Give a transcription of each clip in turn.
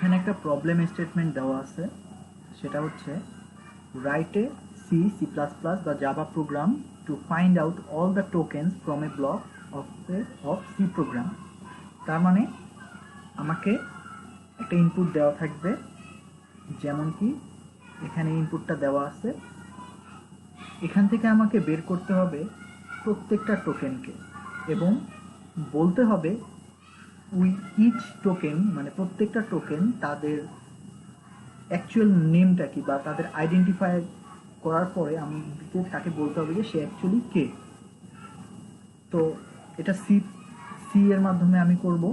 এখানে একটা problem statement দেওয়া আছে, সেটা হচ্ছে রাইট এ C++ বা Java program to find out all the tokens from a block of C program. তার মানে আমাকে একটা ইনপুট দেওয়া থাকবে, যেমন কি এখানে ইনপুটটা দেওয়া আছে। এখান থেকে আমাকে বের করতে হবে প্রত্যেকটা টোকেনকে এবং বলতে হবে ইচ টোকেন মানে প্রত্যেকটা টোকেন তাদের অ্যাকচুয়াল নেমটা কি বা তাদের আইডেন্টিফাই করার পরে আমি তাকে বলতে হবে যে সে অ্যাকচুয়ালি কে। তো এটা সি এর মাধ্যমে আমি করব।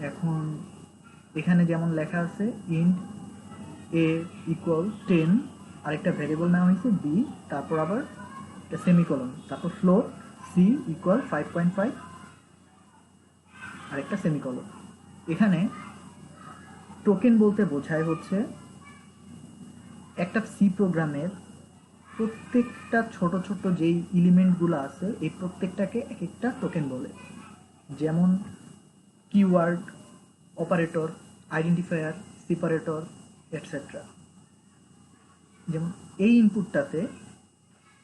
এখন এখানে যেমন লেখা আছে ইন্ট এ ইকুয়াল 10, আরেকটা ভ্যারিয়েবল নেওয়া হয়েছে বি, তারপর আবার একটা সেমিকলন, তারপর ফ্লোট সি ইকুয়াল 5.5 আরেকটা সেমিকলন। এখানে টোকেন বলতে বোঝায় হচ্ছে একটা সি প্রোগ্রামের প্রত্যেকটা ছোট ছোট যেই এলিমেন্টগুলো আছে এই প্রত্যেকটাকে এক একটা টোকেন বলে, যেমন keyword, operator, identifier, separator, etcetera. যেমন এই ইনপুটটাতে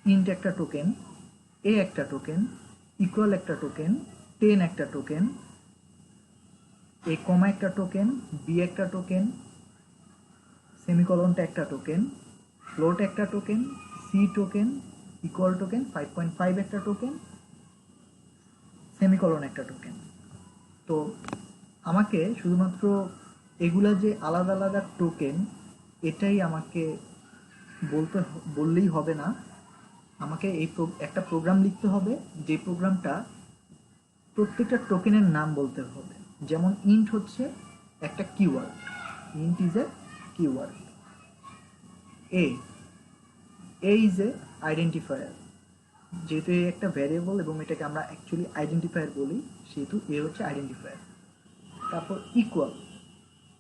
ইন্ট একটা টোকেন, এ একটা টোকেন, ইকুয়াল একটা টোকেন, 10 একটা টোকেন, এ কমা একটা টোকেন, বি একটা টোকেন, সেমিকলনটা একটা টোকেন, ফ্লোট একটা token, C token, equal token, 5.5 একটা টোকেন, সেমিকলন একটা টোকেন। তো আমাকে শুধুমাত্র এগুলা যে আলাদা আলাদা টোকেন এটাই আমাকে বললেই হবে না, আমাকে একটা প্রোগ্রাম লিখতে হবে যে প্রোগ্রামটা প্রত্যেকটা টোকেনের নাম বলতে হবে। যেমন ইন্ট হচ্ছে একটা keyword, int is a keyword. A is a identifier, যেহেতু এই একটা ভ্যারিয়েবল এবং এটাকে আমরা অ্যাকচুয়ালি আইডেন্টিফায়ার বলি, সেহেতু এ হচ্ছে আইডেন্টিফায়ার। তারপর ইকুয়াল,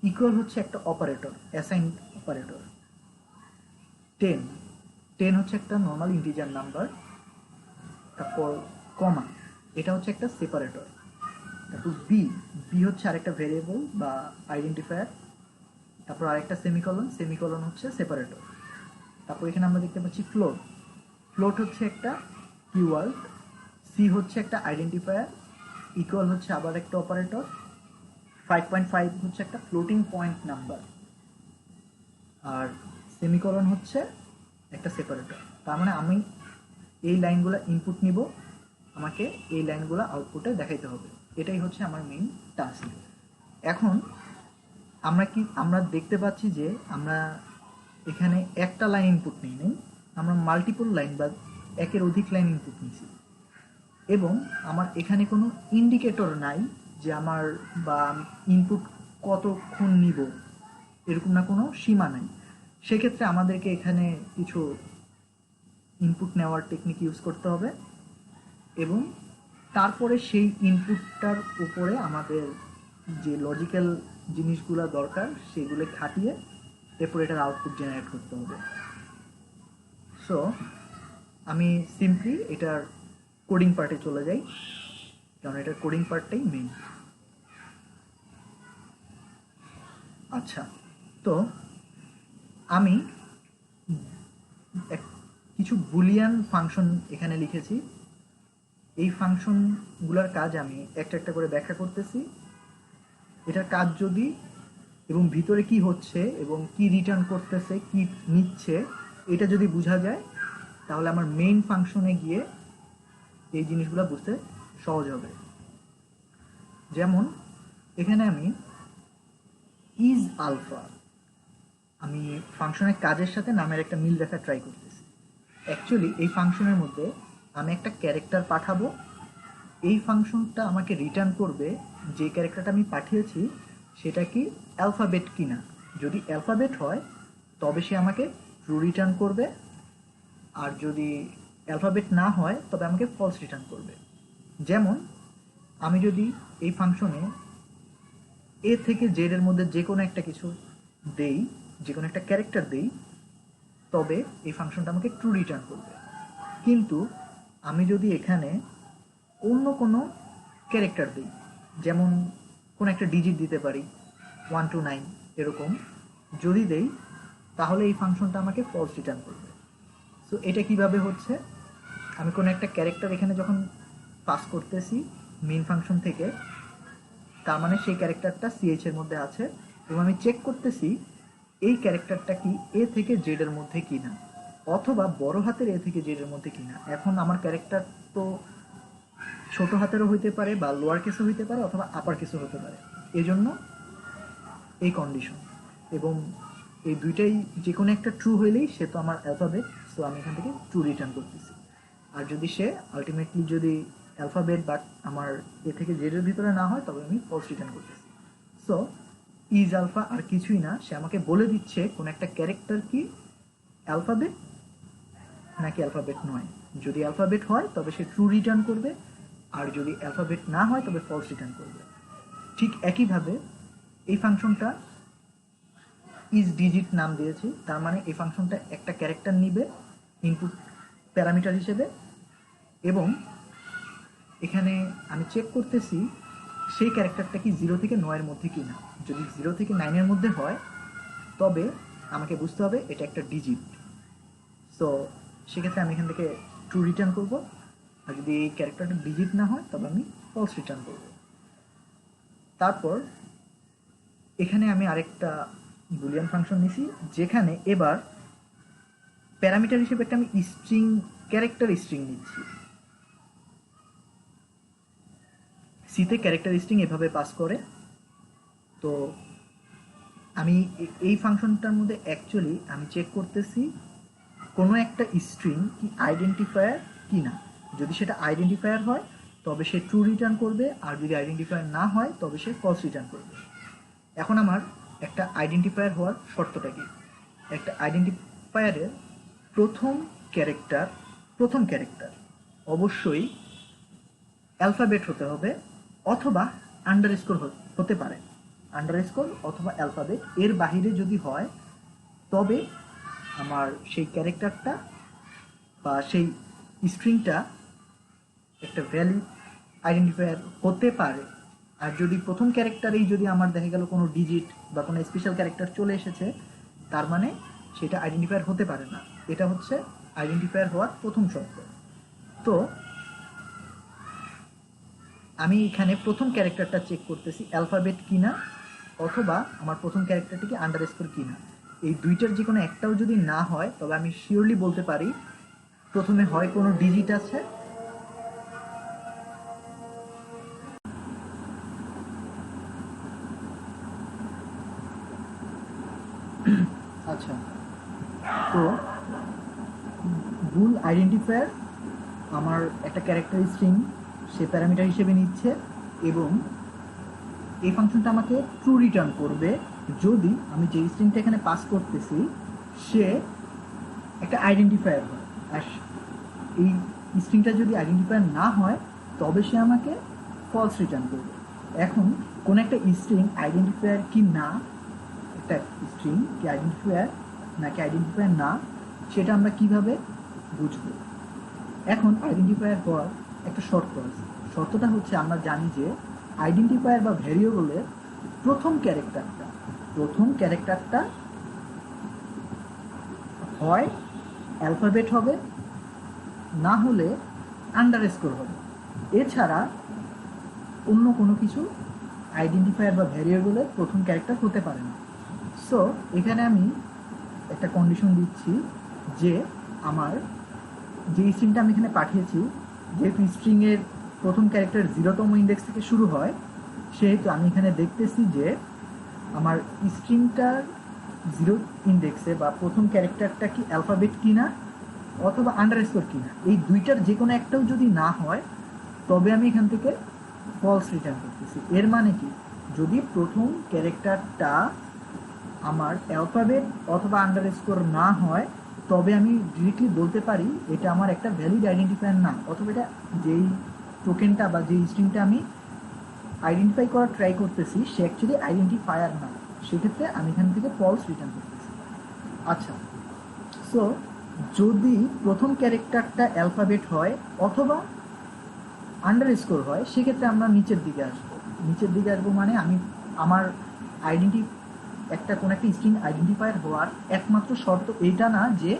ইকুয়াল হচ্ছে একটা অপারেটর, অ্যাসাইন অপারেটর। 10, 10 হচ্ছে একটা নর্মাল ইন্টিজার নাম্বার। তারপর কমা, এটা হচ্ছে একটা সেপারেটর। তারপর বি, বি হচ্ছে আরেকটা ভেরিয়েবল বা আইডেন্টিফায়ার। তারপর আরেকটা সেমিকলন, সেমিকলন হচ্ছে সেপারেটর। তারপর এখানে আমরা দেখতে পাচ্ছি ফ্লোট, ফ্লোট হচ্ছে একটা কিওয়ার্ড, সি হচ্ছে একটা আইডেন্টিফায়ার, ইকুয়াল হচ্ছে আবার একটা অপারেটর, 5.5 হচ্ছে একটা ফ্লোটিং পয়েন্ট নাম্বার, আর সেমিকলন হচ্ছে একটা সেপারেটর। তার মানে আমি এই লাইনগুলো ইনপুট নিব, আমাকে এই লাইনগুলো আউটপুটে দেখাইতে হবে। এটাই হচ্ছে আমার মেইন টাস্ক। এখন আমরা দেখতে পাচ্ছি যে আমরা এখানে একটা লাইন ইনপুট নিই নেই, আমরা মাল্টিপল লাইন বা একের অধিক লাইন ইনপুট নিয়েছি এবং আমার এখানে কোনো ইন্ডিকেটর নাই যে আমার বা ইনপুট কতক্ষণ নিব, এরকম না কোনো সীমা নাই। সেক্ষেত্রে আমাদেরকে এখানে কিছু ইনপুট নেওয়ার টেকনিক ইউজ করতে হবে এবং তারপরে সেই ইনপুটটার উপরে আমাদের যে লজিক্যাল জিনিসগুলো দরকার সেগুলো খাটিয়ে এরপর এটার আউটপুট জেনারেট করতে হবে। সো আমি সিম্পলি এটার কোডিং পার্টে চলে যাই, কারণ এটার কোডিং পার্টটাই মেইন। আচ্ছা, তো আমি কিছু বুলিয়ান ফাংশন এখানে লিখেছি। এই ফাংশনগুলোর কাজ আমি একটা একটা করে ব্যাখ্যা করতেছি। এটার কাজ যদি এবং ভিতরে কি হচ্ছে এবং কি রিটার্ন করতেছে, কি নিচ্ছে, এটা যদি বোঝা যায় তাহলে আমার মেইন ফাংশনে গিয়ে এই জিনিসগুলো বুঝতে সহজ হবে। যেমন এখানে আমি ইজ আলফা, আমি ফাংশনের কাজের সাথে নামের একটা মিল দেখা ট্রাই করতেছি। অ্যাকচুয়ালি এই ফাংশনের মধ্যে আমি একটা ক্যারেক্টার পাঠাবো, এই ফাংশনটা আমাকে রিটার্ন করবে যে ক্যারেক্টারটা আমি পাঠিয়েছি সেটা কি অ্যালফাবেট কিনা। যদি অ্যালফাবেট হয় তবে সে আমাকে ট্রু রিটার্ন করবে, আর যদি অ্যালফাবেট না হয় তবে আমাকে ফলস রিটার্ন করবে। যেমন আমি যদি এই ফাংশনে এ থেকে জেড এর মধ্যে যে কোনো একটা কিছু দেই, যে কোনো একটা ক্যারেক্টার দেই, তবে এই ফাংশনটা আমাকে ট্রু রিটার্ন করবে। কিন্তু আমি যদি এখানে অন্য কোনো ক্যারেক্টার দিই, যেমন কোনো একটা ডিজিট দিতে পারি 1 to 9, এরকম যদি দেই তাহলে এই ফাংশনটা আমাকে ফলস রিটার্ন করবে। সো এটা কিভাবে হচ্ছে, আমি কোনো একটা ক্যারেক্টার এখানে যখন পাস করতেছি মেইন ফাংশন থেকে, তার মানে সেই ক্যারেক্টারটা সিএইচ এর মধ্যে আছে এবং আমি চেক করতেছি এই ক্যারেক্টারটা কি এ থেকে জেড এর মধ্যে কিনা, অথবা বড় হাতের এ থেকে জেড এর মধ্যে কিনা। এখন আমার ক্যারেক্টার তো ছোট হাতেরও হইতে পারে বা লোয়ার কেসও হইতে পারে অথবা আপার কেসও হতে পারে, এজন্য এই কন্ডিশন। এবং এই দুইটাই যে কোনো একটা ট্রু হইলেই সে তো আমার অ্যালফাবেট, সো আমি এখান থেকে ট্রু রিটার্ন করতেছি। আর যদি সে আলটিমেটলি যদি অ্যালফাবেট বাট আমার এ থেকে জেডের ভিতরে না হয় তবে আমি ফলস রিটার্ন করতেছি। সো ইজ আলফা আর কিছুই না, সে আমাকে বলে দিচ্ছে কোন একটা ক্যারেক্টার কি অ্যালফাবেট নাকি অ্যালফাবেট নয়। যদি অ্যালফাবেট হয় তবে সে ট্রু রিটার্ন করবে, আর যদি অ্যালফাবেট না হয় তবে ফলস রিটার্ন করবে। ঠিক একইভাবে এই ফাংশনটা ইজ ডিজিট নাম দিয়েছি, তার মানে এই ফাংশনটা একটা ক্যারেক্টার নিবে ইনপুট প্যারামিটার হিসেবে, এবং এখানে আমি চেক করতেছি সেই ক্যারেক্টারটা কি 0 থেকে 9 এর মধ্যে কি না। যদি 0 থেকে 9 এর মধ্যে হয় তবে আমাকে বুঝতে হবে এটা একটা ডিজিট। সো সেক্ষেত্রে আমি এখান থেকে ট্রু রিটার্ন করব, আর যদি এই ক্যারেক্টারটা ডিজিট না হয় তবে আমি ফলস রিটার্ন করব। তারপর এখানে আমি আরেকটা বুলিয়ান ফাংশন নিছি, যেখানে এবার প্যারামিটার হিসেবে একটা আমি স্ট্রিং ক্যারেক্টার স্ট্রিং নিচ্ছি। সিতে ক্যারেক্টার স্ট্রিং এভাবে পাস করে। তো আমি এই ফাংশনটার মধ্যে অ্যাকচুয়ালি আমি চেক করতেছি কোনো একটা স্ট্রিং কি আইডেন্টিফায়ার কি না। যদি সেটা আইডেন্টিফায়ার হয় তবে সে ট্রু রিটার্ন করবে, আর যদি আইডেন্টিফায়ার না হয় তবে সে ফলস রিটার্ন করবে। এখন আমার একটা আইডেন্টিফায়ার হওয়ার শর্তটা কি, একটা আইডেন্টিফায়ারের প্রথম ক্যারেক্টার অবশ্যই অ্যালফাবেট হতে হবে অথবা আন্ডারস্কোর হতে পারে, আন্ডারস্কোর অথবা অ্যালফাবেট। এর বাহিরে যদি হয় তবে আমার সেই ক্যারেক্টারটা বা সেই স্ট্রিংটা একটা ভ্যালিড আইডেন্টিফায়ার হতে পারে। আর যদি প্রথম ক্যারেক্টারেই যদি আমার দেখা গেল কোনো ডিজিট বা কোনো স্পেশাল ক্যারেক্টার চলে এসেছে, তার মানে সেটা আইডেন্টিফায়ার হতে পারে না। এটা হচ্ছে আইডেন্টিফায়ার হওয়ার প্রথম শর্ত। তো আমি এখানে প্রথম ক্যারেক্টারটা চেক করতেছি অ্যালফাবেট কিনা, অথবা আমার প্রথম ক্যারেক্টারটি কি আন্ডারস্কোর কিনা। এই দুইটার যে কোনো একটাও যদি না হয় তবে আমি শিওরলি বলতে পারি প্রথমে হয় কোনো ডিজিট আছে আচ্ছা। তো বুল আইডেন্টিফায়ার আমার একটা ক্যারেক্টার স্ট্রিং সে প্যারামিটার হিসেবে নিচ্ছে, এবং এই ফাংশনটা আমাকে ট্রু রিটার্ন করবে যদি আমি যে স্ট্রিংটা এখানে পাস করতেছি সে একটা আইডেন্টিফায়ার হয়। আর এই স্ট্রিংটা যদি আইডেন্টিফায়ার না হয় তবে সে আমাকে ফলস রিটার্ন করবে। এখন কোন একটা স্ট্রিং আইডেন্টিফায়ার কি না, একটা স্ট্রিং কি আইডেন্টিফায়ার নাকি আইডেন্টিফায়ার না, সেটা আমরা কিভাবে বুঝবো। এখন আইডেন্টিফায়ার হওয়ার একটা শর্ত আছে। শর্তটা হচ্ছে আমরা জানি যে আইডেন্টিফায়ার বা ভ্যারিয়েবলের প্রথম ক্যারেক্টারটা হয় অ্যালফাবেট হবে, না হলে আন্ডারস্কোর হবে। এছাড়া অন্য কোনো কিছু আইডেন্টিফায়ার বা ভ্যারিয়েবলের প্রথম ক্যারেক্টার হতে পারে না। সো এখানে আমি একটা কন্ডিশন দিচ্ছি যে আমার যে স্ট্রিংটা আমি এখানে পাঠিয়েছি, যেহেতু স্ট্রিংয়ের প্রথম ক্যারেক্টার 0তম ইন্ডেক্স থেকে শুরু হয়, সেহেতু আমি এখানে দেখতেছি যে আমার স্ট্রিংটার 0 ইন্ডেক্সে বা প্রথম ক্যারেক্টারটা কি অ্যালফাবেট কিনা অথবা আন্ডারস্কোর কিনা। এই দুইটার যে কোনো একটাও যদি না হয় তবে আমি এখান থেকে ফলস রিটার্ন করতেছি। এর মানে কি, যদি প্রথম ক্যারেক্টারটা আমার অ্যালফাবেট অথবা আন্ডারস্কোর না হয় তবে আমি ডিরেক্টলি বলতে পারি এটা আমার একটা ভ্যালিড আইডেন্টিফায়ার না, অথবা এটা যেই টোকেনটা বা যেই স্ট্রিংটা আমি আইডেন্টিফাই করার ট্রাই করতেছি সে অ্যাকচুয়ালি আইডেন্টিফায়ার না, সেক্ষেত্রে আমি এখান থেকে ফলস রিটার্ন করতেছি। আচ্ছা, সো যদি প্রথম ক্যারেক্টারটা অ্যালফাবেট হয় অথবা আন্ডারস্কোর হয় সেক্ষেত্রে আমরা নিচের দিকে আসবো মানে আমি আমার কোনো একটা স্ট্রিং আইডেন্টিফায়ার হওয়ার একমাত্র শর্ত এটা না যে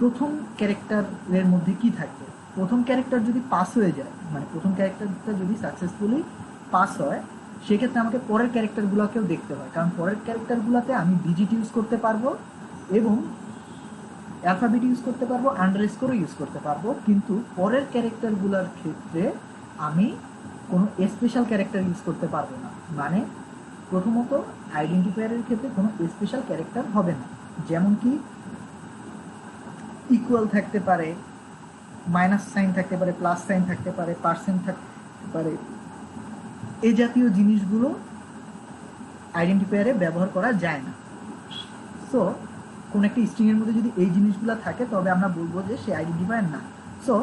প্রথম ক্যারেক্টারের মধ্যে কি থাকবে। প্রথম ক্যারেক্টার যদি পাস হয়ে যায়, মানে প্রথম ক্যারেক্টারটা যদি সাকসেসফুলি পাস হয়, সেক্ষেত্রে আমাকে পরের ক্যারেক্টারগুলোকেও দেখতে হয়, কারণ পরের ক্যারেক্টারগুলোতে আমি ডিজিট ইউজ করতে পারবো এবং অ্যালফাবেট ইউজ করতে পারবো, আন্ডারস্কোরও ইউজ করতে পারবো, কিন্তু পরের ক্যারেক্টারগুলোর ক্ষেত্রে আমি কোনো স্পেশাল ক্যারেক্টার ইউজ করতে পারবো না। মানে প্রথমত আইডেন্টিফায়ারের ক্ষেত্রে কোনো স্পেশাল ক্যারেক্টার হবে না, যেমন কি ইকুয়াল থাকতে পারে, মাইনাস সাইন থাকতে পারে, প্লাস সাইন থাকতে পারে, পার্সেন্ট থাকতে পারে, এই জাতীয় জিনিসগুলো আইডেন্টিফায়ারে ব্যবহার করা যায় না। সো কোন একটা স্ট্রিংয়ের মধ্যে যদি এই জিনিসগুলো থাকে তবে আমরা বলবো যে সে আইডেন্টিফায়ার না। সো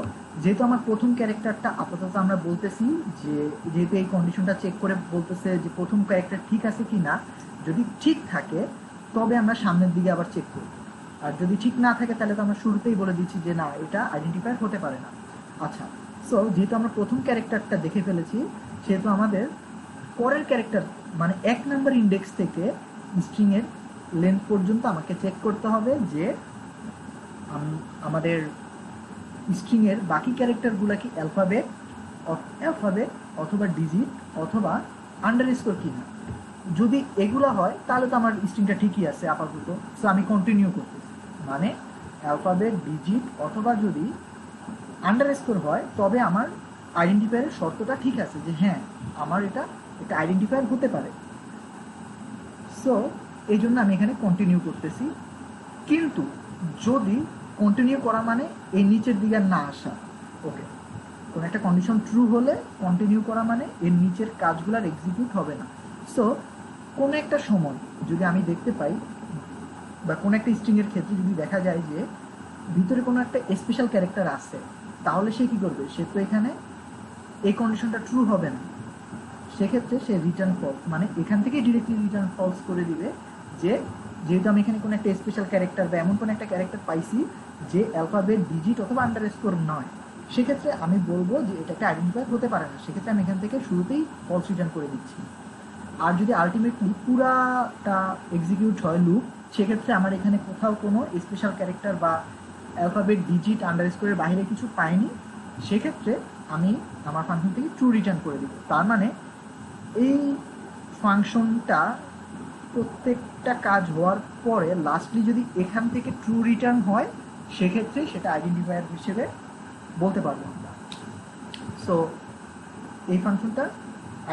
যেহেতু আমার প্রথম ক্যারেক্টারটা আপাতত আমরা বলতেছি যে যেহেতু এই কন্ডিশনটা চেক করে বলতেছে যে প্রথম ক্যারেক্টার ঠিক আছে কি না, যদি ঠিক থাকে তবে আমরা সামনের দিকে আবার চেক করব, আর যদি ঠিক না থাকে তাহলে তো আমরা শুরুতেই বলে দিচ্ছি যে না, এটা আইডেন্টিফায়ার হতে পারে না। আচ্ছা, সো যেহেতু আমরা প্রথম ক্যারেক্টারটা দেখে ফেলেছি, সেহেতু আমাদের পরের ক্যারেক্টার মানে 1 নম্বর ইন্ডেক্স থেকে স্ট্রিংয়ের লেন্থ পর্যন্ত আমাকে চেক করতে হবে যে আমাদের স্ট্রিংয়ের বাকি ক্যারেক্টারগুলো কি অ্যালফাবেট অথবা ডিজিট অথবা আন্ডারস্কোর কিনা। যদি এগুলো হয় তাহলে তো আমার স্ট্রিংটা ঠিকই আছে আপাতত। সো আমি কন্টিনিউ করতেছি, মানে অ্যালফাবেট, ডিজিট অথবা যদি আন্ডারস্কোর হয় তবে আমার আইডেন্টিফায়ারের শর্তটা ঠিক আছে যে হ্যাঁ আমার এটা আইডেন্টিফায়ার হতে পারে। সো এই জন্য আমি এখানে কন্টিনিউ করতেছি। কিন্তু যদি কন্টিনিউ করা মানে এই নিচের দিকে না আসা, ওকে, কোনো একটা কন্ডিশন ট্রু হলে কন্টিনিউ করা মানে এর নিচের কাজগুলোর এক্সিকিউট হবে না। সো কোনো একটা সময় যদি আমি দেখতে পাই বা কোনো একটা স্ট্রিংয়ের ক্ষেত্রে যদি দেখা যায় যে ভিতরে কোনো একটা স্পেশাল ক্যারেক্টার আছে, তাহলে সে কী করবে, সে তো এখানে এই কন্ডিশনটা ট্রু হবে না, সেক্ষেত্রে সে রিটার্ন ফলস, মানে এখান থেকেই ডিরেক্টলি রিটার্ন ফলস করে দিবে যে যেহেতু আমি এখানে কোনো একটা স্পেশাল ক্যারেক্টার বা এমন কোনো একটা ক্যারেক্টার পাইছি যে অ্যালফাবেট, ডিজিট অথবা আন্ডারস্কোর নয়, সেক্ষেত্রে আমি বলবো যে এটা একটা আইডেন্টিফায়ার হতে পারে না, সেক্ষেত্রে আমি এখান থেকে শুরুতেই ফলস রিটার্ন করে দিচ্ছি। আর যদি আলটিমেটলি পুরাটা এক্সিকিউট হয় লুপ, সেক্ষেত্রে আমার এখানে কোথাও কোনো স্পেশাল ক্যারেক্টার বা অ্যালফাবেট, ডিজিট, আন্ডারস্কোরের বাইরে কিছু পাইনি, সেক্ষেত্রে আমি আমার ফাংশন থেকে ট্রু রিটার্ন করে দিব। তার মানে এই ফাংশনটা প্রত্যেকটা কাজ হওয়ার পরে লাস্টলি যদি এখান থেকে ট্রু রিটার্ন হয়, সেক্ষেত্রে সেটা আইডেন্টিফায়ার হিসেবে বলতে পারবো আমরা। সো এই ফাংশনটা,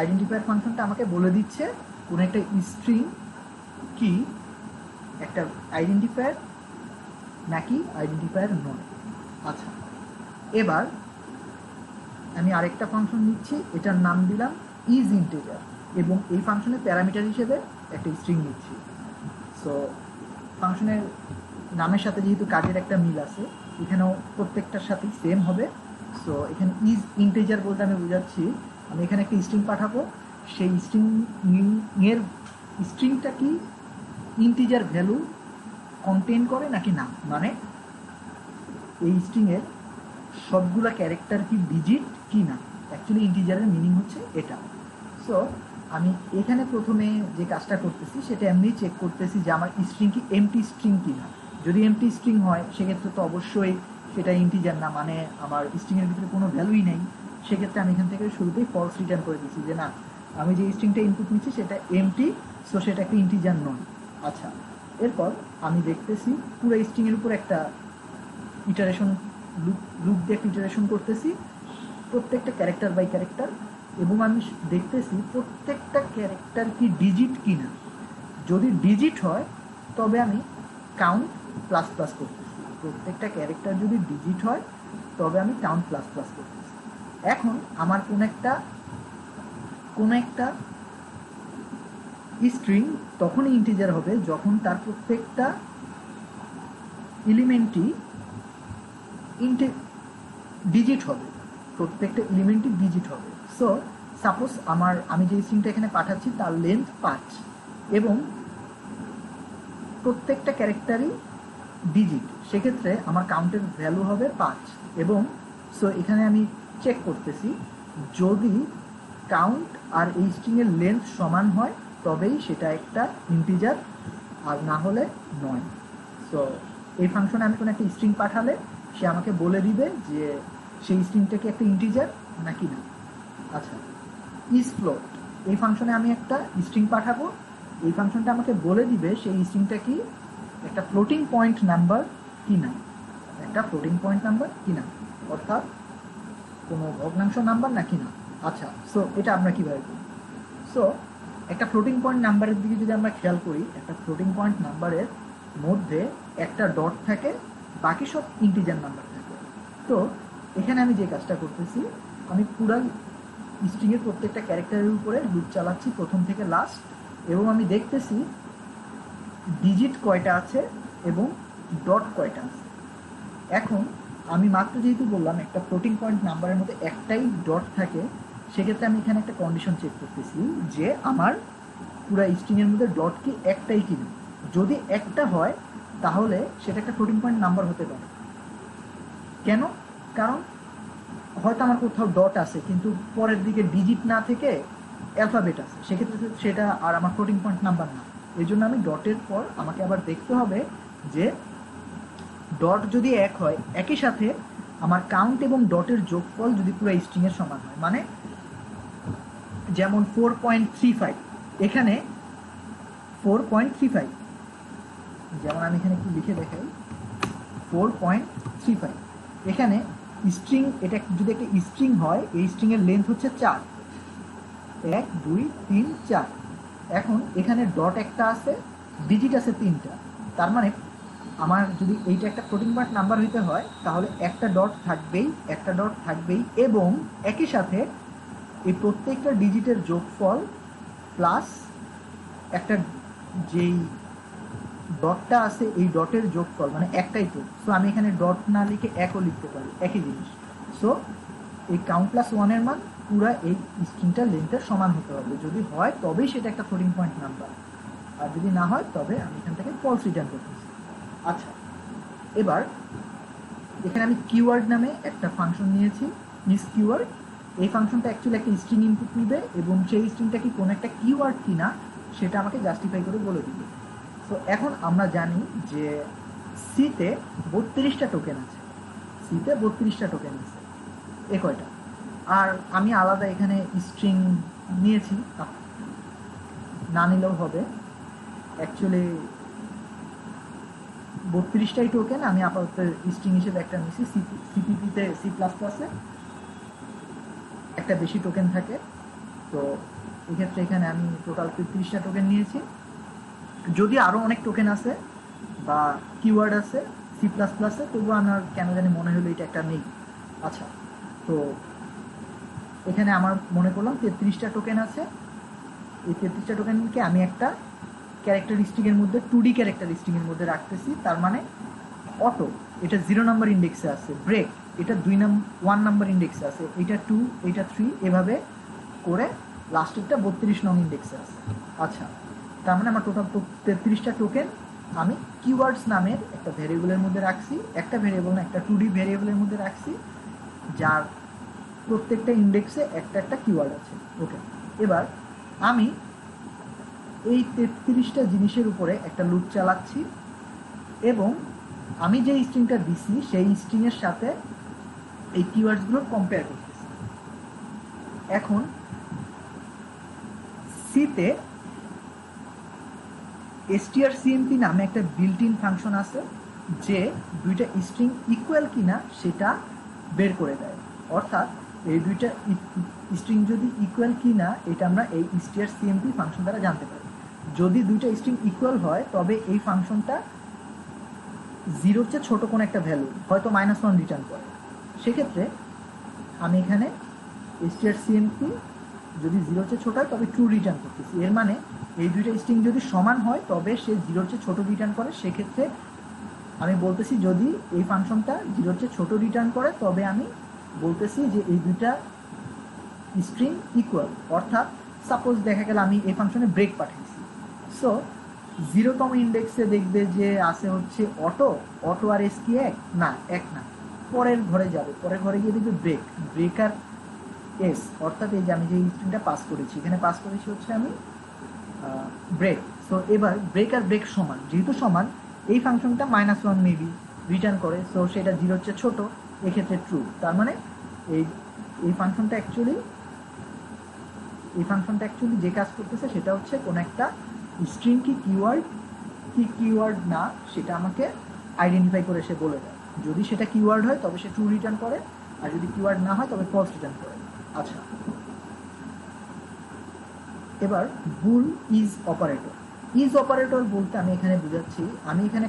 আইডেন্টিফায়ার ফাংশনটা আমাকে বলে দিচ্ছে কোন একটা স্ট্রিং কি একটা আইডেন্টিফায়ার নাকি আইডেন্টিফায়ার নয়। আচ্ছা, এবার আমি আরেকটা ফাংশন নিচ্ছি, এটার নাম দিলাম ইজ ইন্টিজার, এবং এই ফাংশনের প্যারামিটার হিসেবে একটা স্ট্রিং নিচ্ছি। সো ফাংশনের নামের সাথে যেহেতু কাজের একটা মিল আছে, এখানেও প্রত্যেকটার সাথেই সেম হবে। সো এখানে ইজ ইন্টিজার বলতে আমি বোঝাচ্ছি আমি এখানে একটা স্ট্রিং পাঠাবো, সেই স্ট্রিংটা কি ইন্টিজার ভ্যালু কন্টেন করে নাকি না, মানে এই স্ট্রিংয়ের সবগুলা ক্যারেক্টার কি ডিজিট কি না। অ্যাকচুয়ালি ইন্টিজারের মিনিং হচ্ছে এটা। সো আমি এখানে প্রথমে যে কাজটা করতেছি সেটা এমনি চেক করতেছি যে আমার স্ট্রিং কি এমটি স্ট্রিং কিনা। যদি এমটি স্ট্রিং হয় সেক্ষেত্রে তো অবশ্যই সেটা ইন্টিজার না, মানে আমার স্ট্রিংয়ের ভিতরে কোনো ভ্যালুই নেই, সেক্ষেত্রে আমি এখান থেকে শুরুতেই ফলস রিটার্ন করে দিচ্ছি যে না, আমি যে স্ট্রিংটা ইনপুট নিচ্ছি সেটা এমটি, সো সেটা একটা ইন্টিজার নয়। আচ্ছা, এরপর আমি দেখতেছি পুরো স্ট্রিংয়ের উপর একটা ইটারেশন লুপ দিয়ে একটা ইটারেশন করতেছি প্রত্যেকটা ক্যারেক্টার বাই ক্যারেক্টার, এবং আমি দেখতেছি প্রত্যেকটা ক্যারেক্টার কি ডিজিট কিনা। যদি ডিজিট হয় তবে আমি কাউন্ট প্লাস প্লাস করতেছি, প্রত্যেকটা ক্যারেক্টার যদি ডিজিট হয় তবে আমি কাউন্ট প্লাস প্লাস করতেছি। এখন আমার কোন একটা স্ট্রিং তখনই ইন্টিজার হবে যখন তার প্রত্যেকটা এলিমেন্টই ডিজিট হবে, প্রত্যেকটা এলিমেন্টই ডিজিট হবে। সো সাপোজ আমি যে স্ট্রিংটা এখানে পাঠাচ্ছি তার লেন্থ 5 এবং প্রত্যেকটা ক্যারেক্টারই ডিজিট, সেক্ষেত্রে আমার কাউন্টের ভ্যালু হবে 5। এবং সো এখানে আমি চেক করতেছি যদি কাউন্ট আর এই স্ট্রিংয়ের লেন্থ সমান হয় তবেই সেটা একটা ইন্টিজার, আর না হলে নয়। সো এই ফাংশনে আমি কোনো একটা স্ট্রিং পাঠালে সে আমাকে বলে দিবে যে সেই স্ট্রিংটা কি একটা ইন্টিজার নাকি না। আচ্ছা, ইজ ফ্লোট, এই ফাংশনে আমি একটা স্ট্রিং পাঠাবো, এই ফাংশনটা আমাকে বলে দিবে সেই স্ট্রিংটা কি একটা ফ্লোটিং পয়েন্ট নাম্বার কি না, একটা ফ্লোটিং পয়েন্ট নাম্বার কি না, অর্থাৎ কোনো ভগ্নাংশ নাম্বার নাকি না। আচ্ছা, সো এটা আমরা কীভাবে করি? সো একটা ফ্লোটিং পয়েন্ট নাম্বারের দিকে যদি আমরা খেয়াল করি, একটা ফ্লোটিং পয়েন্ট নাম্বারের মধ্যে একটা ডট থাকে, বাকি সব ইন্টিজার নাম্বার থাকে। তো এখানে আমি যে কাজটা করতেছি, আমি পুরা স্ট্রিংয়ের প্রত্যেকটা ক্যারেক্টারের উপরে লুপ চালাচ্ছি প্রথম থেকে লাস্ট, এবং আমি দেখতেছি ডিজিট কয়টা আছে এবং ডট কয়টা আছে। এখন আমি মাত্র যেহেতু বললাম একটা ফ্লোটিং পয়েন্ট নাম্বারের মধ্যে একটাই ডট থাকে, সেক্ষেত্রে আমি এখানে একটা কন্ডিশন চেক করতেছি যে আমার পুরা স্ট্রিংয়ের মধ্যে ডট কি একটাই কিনা। যদি একটা হয় তাহলে সেটা একটা ফ্লোটিং পয়েন্ট নাম্বার হতে পারে। কেন? কারণ হয়তো আমার কোথাও ডট আছে কিন্তু পরের দিকে ডিজিট না থেকে অ্যালফাবেট আছে, সেক্ষেত্রে সেটা আর আমার ফ্লোটিং পয়েন্ট নাম্বার না। এই জন্য আমি ডটের পর আমাকে আবার দেখতে হবে যে ডট যদি এক হয়, একই সাথে আমার কাউন্ট এবং ডটের যোগফল যদি পুরো স্ট্রিংয়ের সমান হয়, মানে যেমন 4.35, এখানে 4.35, যেমন আমি এখানে একটু লিখে দেখাই 4.35, এখানে স্ট্রিং, এটা যদি একটা স্ট্রিং হয়, এই স্ট্রিংয়ের লেন্থ হচ্ছে 4, 1 2 3 4। এখন এখানে ডট একটা আছে, ডিজিট আছে 3টা, তার মানে আমার যদি এইটা একটা ফ্লোটিং পয়েন্ট নাম্বার হইতে হয় তাহলে একটা ডট থাকবেই, এবং একই সাথে এই প্রত্যেকটা ডিজিটের যোগফল প্লাস একটা যেই ডটটা আছে এই ডটের যোগফল, মানে একটাই তো। সো আমি এখানে ডট না লিখে একও লিখতে পারি, একই জিনিস। সো এই কাউন্ট প্লাস 1-এর মান পুরা এই স্ট্রিংটার লেন্থের সমান হতে হবে। যদি হয় তবেই সেটা একটা ফ্লোটিং পয়েন্ট নাম্বার, আর যদি না হয় তবে আমি এখান থেকে ফলস রিটার্ন করতেছি। আচ্ছা, এবার এখানে আমি কিওয়ার্ড নামে একটা ফাংশন নিয়েছি, ইজ কিওয়ার্ড। এই ফাংশনটা অ্যাকচুয়ালি একটা স্ট্রিং ইনপুট নিবে এবং সেই স্ট্রিংটা কি কোনো একটা কিওয়ার্ড কিনা সেটা আমাকে জাস্টিফাই করে বলে দিবে। তো এখন আমরা জানি যে সিতে 32টা টোকেন আছে, সিতে 32টা টোকেন আছে, এ কয়টা। আর আমি আলাদা এখানে স্ট্রিং নিয়েছি, না নিলেও হবে। অ্যাকচুয়ালি 32টাই টোকেন, আমি আপাতত স্ট্রিং হিসেবে একটা নিয়েছি। সিপিপিতে, সি প্লাস প্লাসে একটা বেশি টোকেন থাকে, তো এক্ষেত্রে এখানে আমি টোটাল 33টা টোকেন নিয়েছি। যদি আরও অনেক টোকেন আছে বা কিওয়ার্ড আছে সি প্লাস প্লাসে, তবুও আমার কেন জানি মনে হলো এটা একটা নেই। আচ্ছা, তো এখানে আমার মনে করলাম 33টা টোকেন আছে। এই 33টা টোকেনকে আমি একটা ক্যারেক্টারিস্টিকের মধ্যে, 2D ক্যারেক্টারিস্টিকের মধ্যে রাখতেছি। তার মানে অটো, এটা 0 নাম্বার ইন্ডেক্সে আছে, ব্রেক এটা 1 নাম্বার ইন্ডেক্সে আছে, এটা 2, এটা 3, এভাবে করে লাস্টেরটা 32 নং ইন্ডেক্সে আছে। আচ্ছা, তার মানে আমার টোটাল 33টা টোকেন আমি কিওয়ার্ডস নামের একটা ভ্যারিয়েবলের মধ্যে রাখছি, একটা ভ্যারিয়েবল না, একটা 2D ভ্যারিয়েবলের মধ্যে রাখছি, যার প্রত্যেকটা ইন্ডেক্সে একটা একটা কিওয়ার্ড আছে। ওকে, এবার আমি এই 33টা জিনিসের উপরে একটা লুপ চালাচ্ছি এবং আমি যে স্ট্রিংটা দিছি সেই স্ট্রিংয়ের সাথে এই কিওয়ার্ডসগুলোর কম্পেয়ার করতেছি। এখন সিতে strcmp নামে একটা বিল্ট ইন ফাংশন আছে যে দুইটা স্ট্রিং ইকুয়াল কিনা সেটা বের করে দেয়। অর্থাৎ এই দুইটা স্ট্রিং যদি ইকুয়াল কিনা এটা আমরা এই strcmp ফাংশন দ্বারা জানতে পারি। যদি দুইটা স্ট্রিং ইকুয়াল হয় তবে এই ফাংশনটা 0-র চেয়ে ছোট কোনো একটা ভ্যালু, হয়তো -1 রিটার্ন করে। সেক্ষেত্রে আমি এখানে strcmp যদি 0-র চেয়ে ছোট হয় তবে ট্রু রিটার্ন করতেছি। এর মানে এই দুইটা স্ট্রিং যদি সমান হয় তবে সে 0-র চেয়ে ছোট রিটার্ন করে। সেক্ষেত্রে আমি বলতেছি যদি এই ফাংশনটা 0-র চেয়ে ছোট রিটার্ন করে তবে আমি বলতেছি যে এই দুইটা স্ট্রিং ইকুয়াল। অর্থাৎ সাপোজ দেখা গেল আমি এই ফাংশনে ব্রেক পাঠিয়েছি, সো 0তম ইন্ডেক্সে দেখবে যে আছে হচ্ছে অটো আর এস কি এক না, এক না, পরের ঘরে যাবে, পরের ঘরে গিয়ে দেখবে ব্রেক আর এস। অর্থাৎ এই যে আমি যে স্ট্রিংটা পাস করেছি, এখানে পাস করেছি হচ্ছে আমি ব্রেক। সো এবার ব্রেক আর ব্রেক সমান, যেহেতু সমান এই ফাংশনটা -1 মেবি রিটার্ন করে, সো সেটা 0 চেয়ে ছোট, এক্ষেত্রে ট্রু। তার মানে এই এই ফাংশনটা অ্যাকচুয়ালি যে কাজ করতেছে সেটা হচ্ছে কোন একটা স্ট্রিং কি কিওয়ার্ড না সেটা আমাকে আইডেন্টিফাই করে সে বলে দেয়। যদি সেটা কিওয়ার্ড হয় তবে সে ট্রু রিটার্ন করে, আর যদি কিওয়ার্ড না হয় তবে ফলস রিটার্ন করে। আচ্ছা, এবার বুল ইজ অপারেটর বলতে আমি এখানে বুঝাচ্ছি, আমি এখানে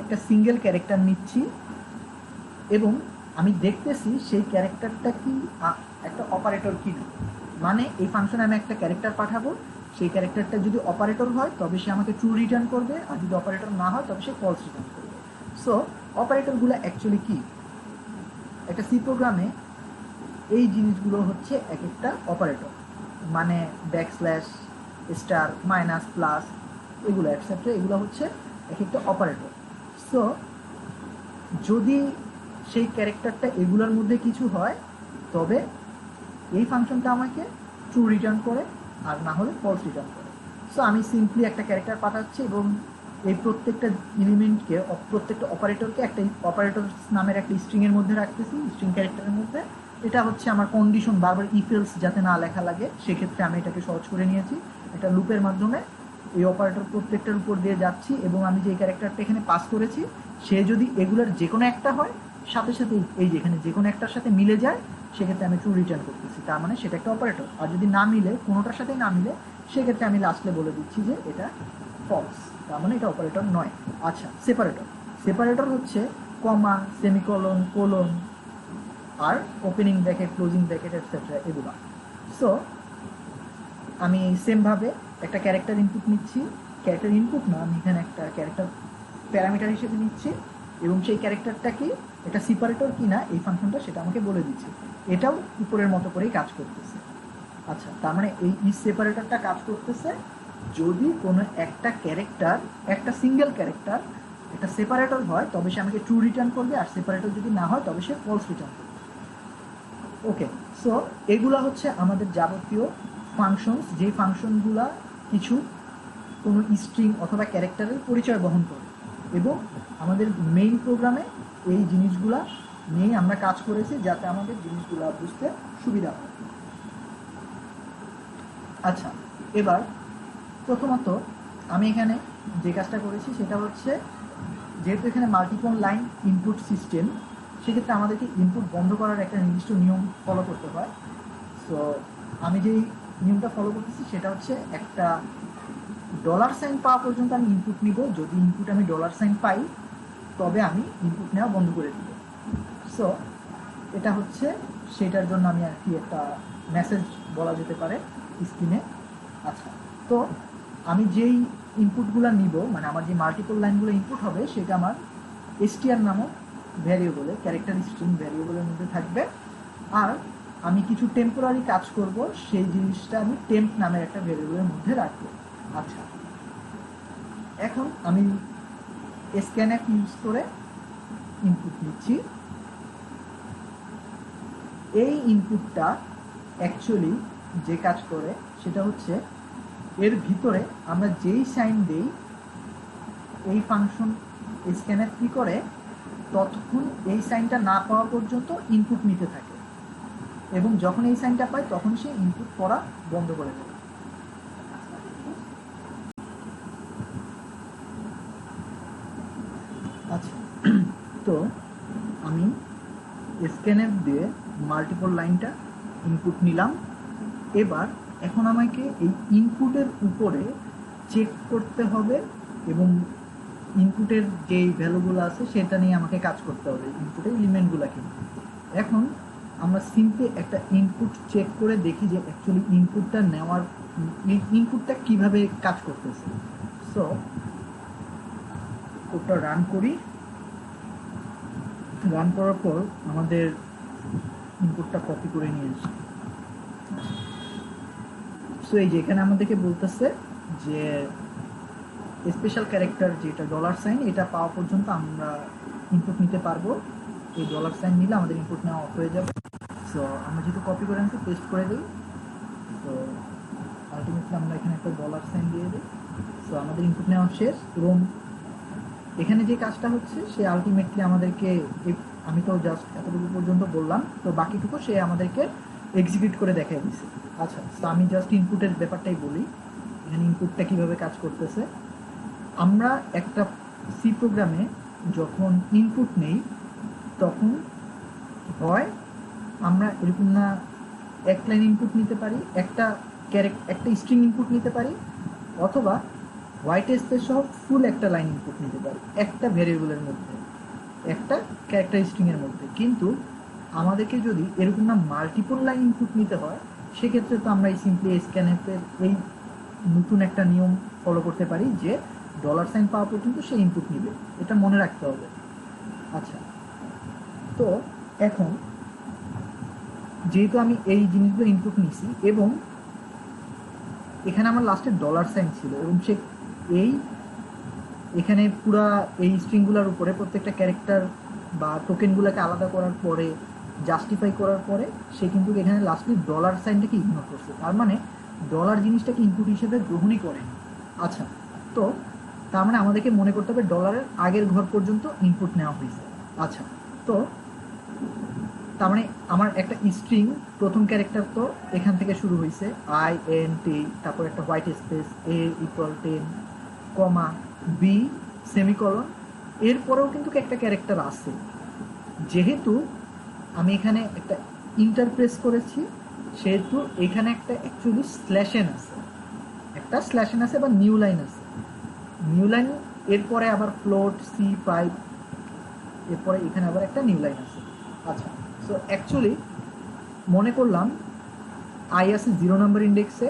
একটা সিঙ্গেল ক্যারেক্টার নিচ্ছি এবং আমি দেখতেছি সেই ক্যারেক্টারটা কি একটা অপারেটর কিনা। মানে এই ফাংশনে আমি একটা ক্যারেক্টার পাঠাবো, সেই ক্যারেক্টারটা যদি অপারেটর হয় তবে সে আমাকে ট্রু রিটার্ন করবে, আর যদি অপারেটর না হয় তবে সে ফলস রিটার্ন করবে। সো অপারেটরগুলো অ্যাকচুয়ালি কি, একটা সি প্রোগ্রামে এই জিনিসগুলো হচ্ছে এক একটা অপারেটর, মানে ব্যাকস্ল্যাশ, স্টার, মাইনাস, প্লাস, এগুলো অ্যাটসেট্রা, এগুলো হচ্ছে এক একটা অপারেটর। সো যদি সেই ক্যারেক্টারটা এগুলোর মধ্যে কিছু হয় তবে এই ফাংশনটা আমাকে ট্রু রিটার্ন করে, আর না হলে ফলস রিটার্ন করে। সো আমি সিম্পলি একটা ক্যারেক্টার পাঠাচ্ছি এবং এই প্রত্যেকটা এলিমেন্টকে, প্রত্যেকটা অপারেটরকে একটা অপারেটর নামের একটা স্ট্রিংয়ের মধ্যে রাখতেছি, স্ট্রিং ক্যারেক্টারের মধ্যে। এটা হচ্ছে আমার কন্ডিশন, বারবার ইফ এলস যাতে না লেখা লাগে সেক্ষেত্রে আমি এটাকে সহজ করে নিয়েছি। একটা লুপের মাধ্যমে এই অপারেটর প্রত্যেকটার উপর দিয়ে যাচ্ছি এবং আমি যে ক্যারেক্টারটা এখানে পাস করেছি সে যদি এগুলোর যে কোনো একটা হয়, সাথে সাথে এই যে এখানে যে কোনো একটার সাথে মিলে যায়, সেক্ষেত্রে আমি ট্রু রিটার্ন করতেছি, তার মানে সেটা একটা অপারেটর। আর যদি না মিলে, কোনোটার সাথেই না মিলে, সেক্ষেত্রে আমি লাস্টে বলে দিচ্ছি যে এটা ফলস, তার মানে এটা অপারেটর নয়। আচ্ছা, সেপারেটর হচ্ছে কমা, সেমিকোলন, কোলন, আর opening bracket, closing bracket, etcetera, এগুলো। সো আমি সেমভাবে একটা ক্যারেক্টার ইনপুট নিচ্ছি, ক্যারেক্টার ইনপুট না, আমি এখানে একটা ক্যারেক্টার প্যারামিটার হিসেবে নিচ্ছি এবং সেই ক্যারেক্টারটা কি এটা সেপারেটর কি না এই ফাংশনটা সেটা আমাকে বলে দিচ্ছে। এটাও উপরের মতো করেই কাজ করতেছে। আচ্ছা, তার মানে এই ইজ সেপারেটরটা কাজ করতেছে যদি কোনো একটা ক্যারেক্টার, একটা সিঙ্গেল ক্যারেক্টার একটা সেপারেটর হয় তবে সে আমাকে ট্রু রিটার্ন করবে, আর সেপারেটর যদি না হয় তবে সে ফলস রিটার্ন করবে। ওকে, সো এগুলা হচ্ছে আমাদের যাবতীয় ফাংশনস, যে ফাংশনগুলা কিছু কোনো স্ট্রিং অথবা ক্যারেক্টারের পরিচয় বহন করে, এবং আমাদের মেইন প্রোগ্রামে এই জিনিসগুলা নিয়ে আমরা কাজ করেছি যাতে আমাদের জিনিসগুলো বুঝতে সুবিধা হয়। আচ্ছা, এবার প্রথমত আমি এখানে যে কাজটা করেছি সেটা হচ্ছে, যেহেতু এখানে মাল্টিপল লাইন ইনপুট সিস্টেম, সেক্ষেত্রে আমাদেরকে ইনপুট বন্ধ করার একটা নির্দিষ্ট নিয়ম ফলো করতে হয়। সো আমি যেই নিয়মটা ফলো করতেছি সেটা হচ্ছে একটা $সাইন পাওয়া পর্যন্ত আমি ইনপুট নিব, যদি ইনপুট আমি $সাইন পাই তবে আমি ইনপুট নেওয়া বন্ধ করে দিব। সো এটা হচ্ছে সেটার জন্য আমি আর কি একটা মেসেজ বলা যেতে পারে স্ক্রিনে। আচ্ছা, তো আমি যেই ইনপুটগুলো নিব, মানে আমার যে মাল্টিপল লাইনগুলো ইনপুট হবে সেটা আমার str নামক ভ্যারিয়েবলে, ক্যারেক্টার স্ট্রিং ভ্যারিয়েবলের মধ্যে থাকবে, আর আমি কিছু টেম্পোরারি কাজ করব সেই জিনিসটা আমি টেম্প নামের একটা ভ্যারিয়েবলের মধ্যে রাখবো। আচ্ছা, এখন আমি স্ক্যানএফ ইউজ করে ইনপুট নিচ্ছি। এই ইনপুটটা অ্যাকচুয়ালি যে কাজ করে সেটা হচ্ছে, এর ভিতরে আমরা যেই সাইন দেই এই ফাংশন স্ক্যানএফ কি করে, ততক্ষণ এই সাইনটা না পাওয়া পর্যন্ত ইনপুট নিতে থাকে, এবং যখন এই সাইনটা পায় তখন সে ইনপুট পড়া বন্ধ করে দেবে। আচ্ছা, তো আমি স্ক্যানএফ দিয়ে মাল্টিপল লাইনটা ইনপুট নিলাম। এবার এখন আমাকে এই ইনপুটের উপরে চেক করতে হবে এবং ইনপুটের যেই ভ্যালুগুলো আছে সেটা নিয়ে আমাকে কাজ করতে হবে, ইনপুটের এলিমেন্টগুলো কি। এখন আমরা সিম্পলি একটা ইনপুট চেক করে দেখি যে অ্যাকচুয়ালি ইনপুটটা কিভাবে কাজ করতেছে। সো কোডটা রান করি, রান করার পর আমাদের ইনপুটটা কপি করে নিয়ে আসি। সো এই যে এখানে আমাদেরকে বলতেছে যে স্পেশাল ক্যারেক্টার যেটা $সাইন, এটা পাওয়া পর্যন্ত আমরা ইনপুট নিতে পারবো। এই $সাইন নিলে আমাদের ইনপুট নেওয়া অফ হয়ে যাবে। সো আমরা যেহেতু কপি করে আনছি, পেস্ট করে দিই। তো আলটিমেটলি আমরা এখানে একটা ডলার সাইন দিয়ে দিই। সো আমাদের ইনপুট নেওয়া শেষ এবং এখানে যে কাজটা হচ্ছে সে আলটিমেটলি আমাদেরকে, আমি তো জাস্ট এতটুকু পর্যন্ত বললাম, তো বাকিটুকু সে আমাদেরকে এক্সিকিউট করে দেখাই দিচ্ছে। আচ্ছা, তো আমি জাস্ট ইনপুটের ব্যাপারটাই বলি, এখানে ইনপুটটা কীভাবে কাজ করতেছে। আমরা একটা সি প্রোগ্রামে যখন ইনপুট নেই তখন হয় আমরা এরকম না এক লাইন ইনপুট নিতে পারি, একটা স্ট্রিং ইনপুট নিতে পারি, অথবা হোয়াইট স্পেস সহ ফুল একটা লাইন ইনপুট নিতে পারি একটা ভেরিয়েবলের মধ্যে, একটা ক্যারেক্টার স্ট্রিংয়ের মধ্যে। কিন্তু আমাদেরকে যদি এরকম না মাল্টিপল লাইন ইনপুট নিতে হয়, সেক্ষেত্রে তো আমরা এই সিম্পলি স্ক্যানএফের এই নতুন একটা নিয়ম ফলো করতে পারি যে ডলার সাইন পাওয়া পর্যন্ত সে ইনপুট নিবে, এটা মনে রাখতে হবে। আচ্ছা, তো এখন যেহেতু আমি এই জিনিসগুলো ইনপুট নিছি এবং এখানে আমার লাস্টে ডলার সাইন ছিল এবং সে এখানে পুরা এই স্ট্রিংগুলোর উপরে প্রত্যেকটা ক্যারেক্টার বা টোকেনগুলোকে আলাদা করার পরে, জাস্টিফাই করার পরে সে কিন্তু এখানে লাস্টলি ডলার সাইনটাকে ইগনোর করছে, তার মানে ডলার জিনিসটাকে ইনপুট হিসেবে গ্রহণই করে। আচ্ছা, তো তার মানে আমাদেরকে মনে করতে হবে ডলারের আগের ঘর পর্যন্ত ইনপুট নেওয়া হয়েছে। আচ্ছা, তো তার মানে আমার একটা স্ট্রিং প্রথম ক্যারেক্টার তো এখান থেকে শুরু হয়েছে INT, তারপর একটা হোয়াইট স্পেস A=10, কমা B সেমিকলন, এরপরেও কিন্তু একটা ক্যারেক্টার আছে। যেহেতু আমি এখানে একটা ইন্টারপ্রেস করেছি সেহেতু এখানে একটা অ্যাকচুয়ালি স্ল্যাশন আছে, একটা স্ল্যাশন আছে বা নিউ লাইন আছে। নিউ লাইন এরপরে আবার ফ্লোট C5, এরপরে এখানে আবার একটা নিউ লাইন আছে। আচ্ছা, সো অ্যাকচুয়ালি মনে করলাম আই আছে 0 নাম্বার ইন্ডেক্সে,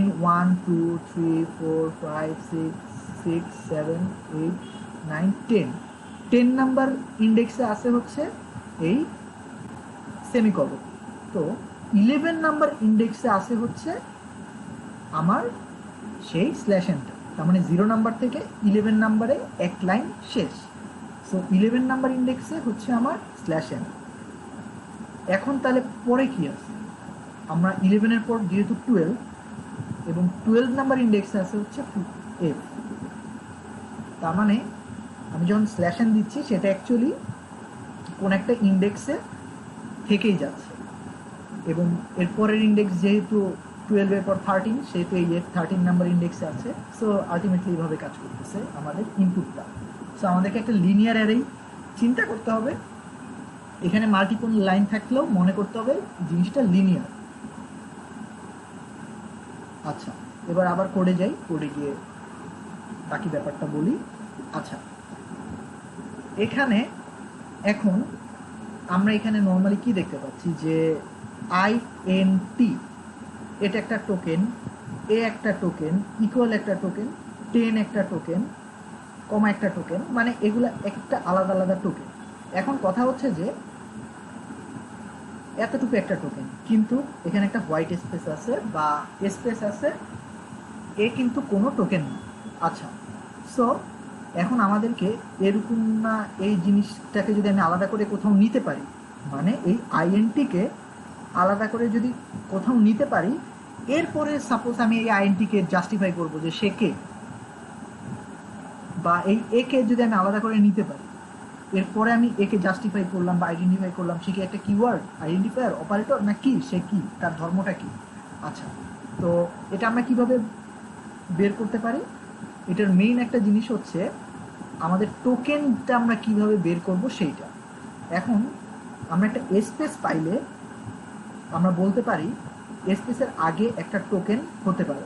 N 1 2 3 4 5 6 6 7 8 9 10, 10 নাম্বার ইন্ডেক্সে আছে হচ্ছে এই সেমিকলন। তো 11 নাম্বার ইন্ডেক্সে আছে হচ্ছে আমার সেই স্ল্যাশনটা, তার মানে 0 নাম্বার থেকে 11 নাম্বারে এক লাইন শেষ। সো 11 নাম্বার ইন্ডেক্সে হচ্ছে আমার স্ল্যাশন। এখন তাহলে পরে কি আছে, আমরা 11-এর পর যেহেতু 12 এবং 12 নাম্বার ইন্ডেক্সে আছে হচ্ছে F, তার মানে আমি যখন স্ল্যাশন দিচ্ছি সেটা অ্যাকচুয়ালি কোন একটা ইন্ডেক্সে থেকেই যাচ্ছে এবং এরপরের ইন্ডেক্স যেহেতু 12-এর পর 13 সেহেতু এই 13 নাম্বার ইন্ডেক্সে আছে। সো আলটিমেটলি এইভাবে কাজ করতেছে আমাদের ইনপুটটা। সো আমাদেরকে একটা লিনিয়ার অ্যারেই চিন্তা করতে হবে, এখানে মাল্টিপল লাইন থাকলেও মনে করতে হবে জিনিসটা লিনিয়ার। আচ্ছা, এবার আবার কোডে যাই, কোডে গিয়ে বাকি ব্যাপারটা বলি। আচ্ছা, এখানে এখন আমরা এখানে নর্মালি কি দেখতে পাচ্ছি যে INT এটা একটা টোকেন, এ একটা টোকেন, ইকুয়াল একটা টোকেন, 10 একটা টোকেন, কমা একটা টোকেন, মানে এগুলা একটা আলাদা আলাদা টোকেন। এখন কথা হচ্ছে যে এতটুকু একটা টোকেন, কিন্তু এখানে একটা হোয়াইট স্পেস আছে বা স্পেস আছে, এ কিন্তু কোনো টোকেন না। আচ্ছা, সো এখন আমাদেরকে এরকম না এই জিনিসটাকে যদি আমি আলাদা করে কোথাও নিতে পারি, মানে এই INTকে আলাদা করে যদি কোথাও নিতে পারি, এরপরে সাপোজ আমি এই INTকে জাস্টিফাই করব যে সে কে, বা এই একে যদি আমি আলাদা করে নিতে পারি, এরপরে আমি একে জাস্টিফাই করলাম বা আইডেন্টিফাই করলাম, সে কি একটা কিওয়ার্ড, আইডেন্টিফায়ার, অপারেটর, না কি, সে কি, তার ধর্মটা কি। আচ্ছা, তো এটা আমরা কিভাবে বের করতে পারি, এটার মেইন একটা জিনিস হচ্ছে আমাদের টোকেনটা আমরা কিভাবে বের করব সেইটা। এখন আমরা একটা স্পেস পাইলে আমরা বলতে পারি স্পেসের আগে একটা টোকেন হতে পারে।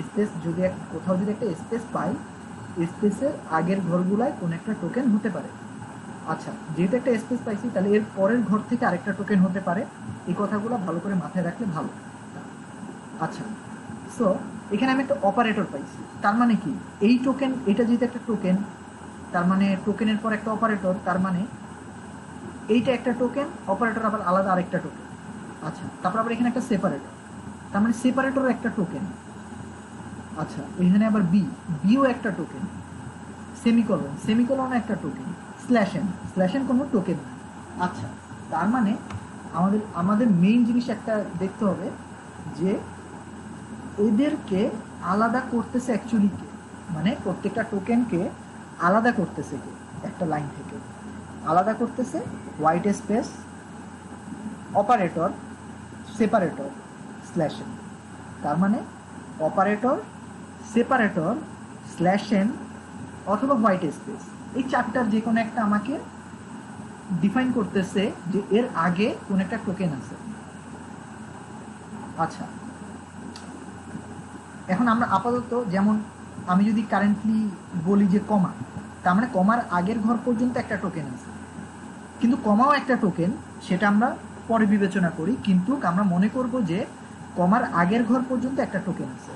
স্পেস যদি কোথাও যদি একটা স্পেস পাই, স্পেসের আগের ঘরগুলায় কোন একটা টোকেন হতে পারে। আচ্ছা, যেহেতু একটা স্পেস পাইছি তাহলে এর পরের ঘর থেকে আরেকটা টোকেন হতে পারে, এই কথাগুলো ভালো করে মাথায় রাখলে ভালো। আচ্ছা, সো এখানে আমি একটা অপারেটর পাইছি, তার মানে কি এই টোকেন, এটা যেহেতু একটা টোকেন, তার মানে টোকেনের পর একটা অপারেটর, তার মানে এইটা একটা টোকেন, অপারেটর আবার আলাদা আরেকটা টোকেন। আচ্ছা, তারপর আবার এখানে একটা সেপারেটর, তার মানে সেপারেটর একটা টোকেন। আচ্ছা, এখানে আবার বিও একটা টোকেন, সেমিকলন একটা টোকেন, স্ল্যাশন কোনো টোকেন না। আচ্ছা, তার মানে আমাদের মেইন জিনিস একটা দেখতে হবে যে এদেরকে আলাদা করতেছে অ্যাকচুয়ালি কে, মানে প্রত্যেকটা টোকেনকে আলাদা করতেছে কে একটা লাইন থেকে, আলাদা করতেছে white space operator separator slash N. তার মানে অপারেটর সেপারেটর স্ল্যাশ এন অথবা হোয়াইট স্পেস, এই চারটার যে কোনো একটা আমাকে ডিফাইন করতেছে যে এর আগে কোন একটা টোকেন আছে। আচ্ছা, এখন আমরা আপাতত যেমন আমি যদি কারেন্টলি বলি যে কমা, তার মানে কমার আগের ঘর পর্যন্ত একটা টোকেন আছে, কিন্তু কমাও একটা টোকেন, সেটা আমরা পরে বিবেচনা করি, কিন্তু আমরা মনে করব যে কমার আগের ঘর পর্যন্ত একটা টোকেন আছে।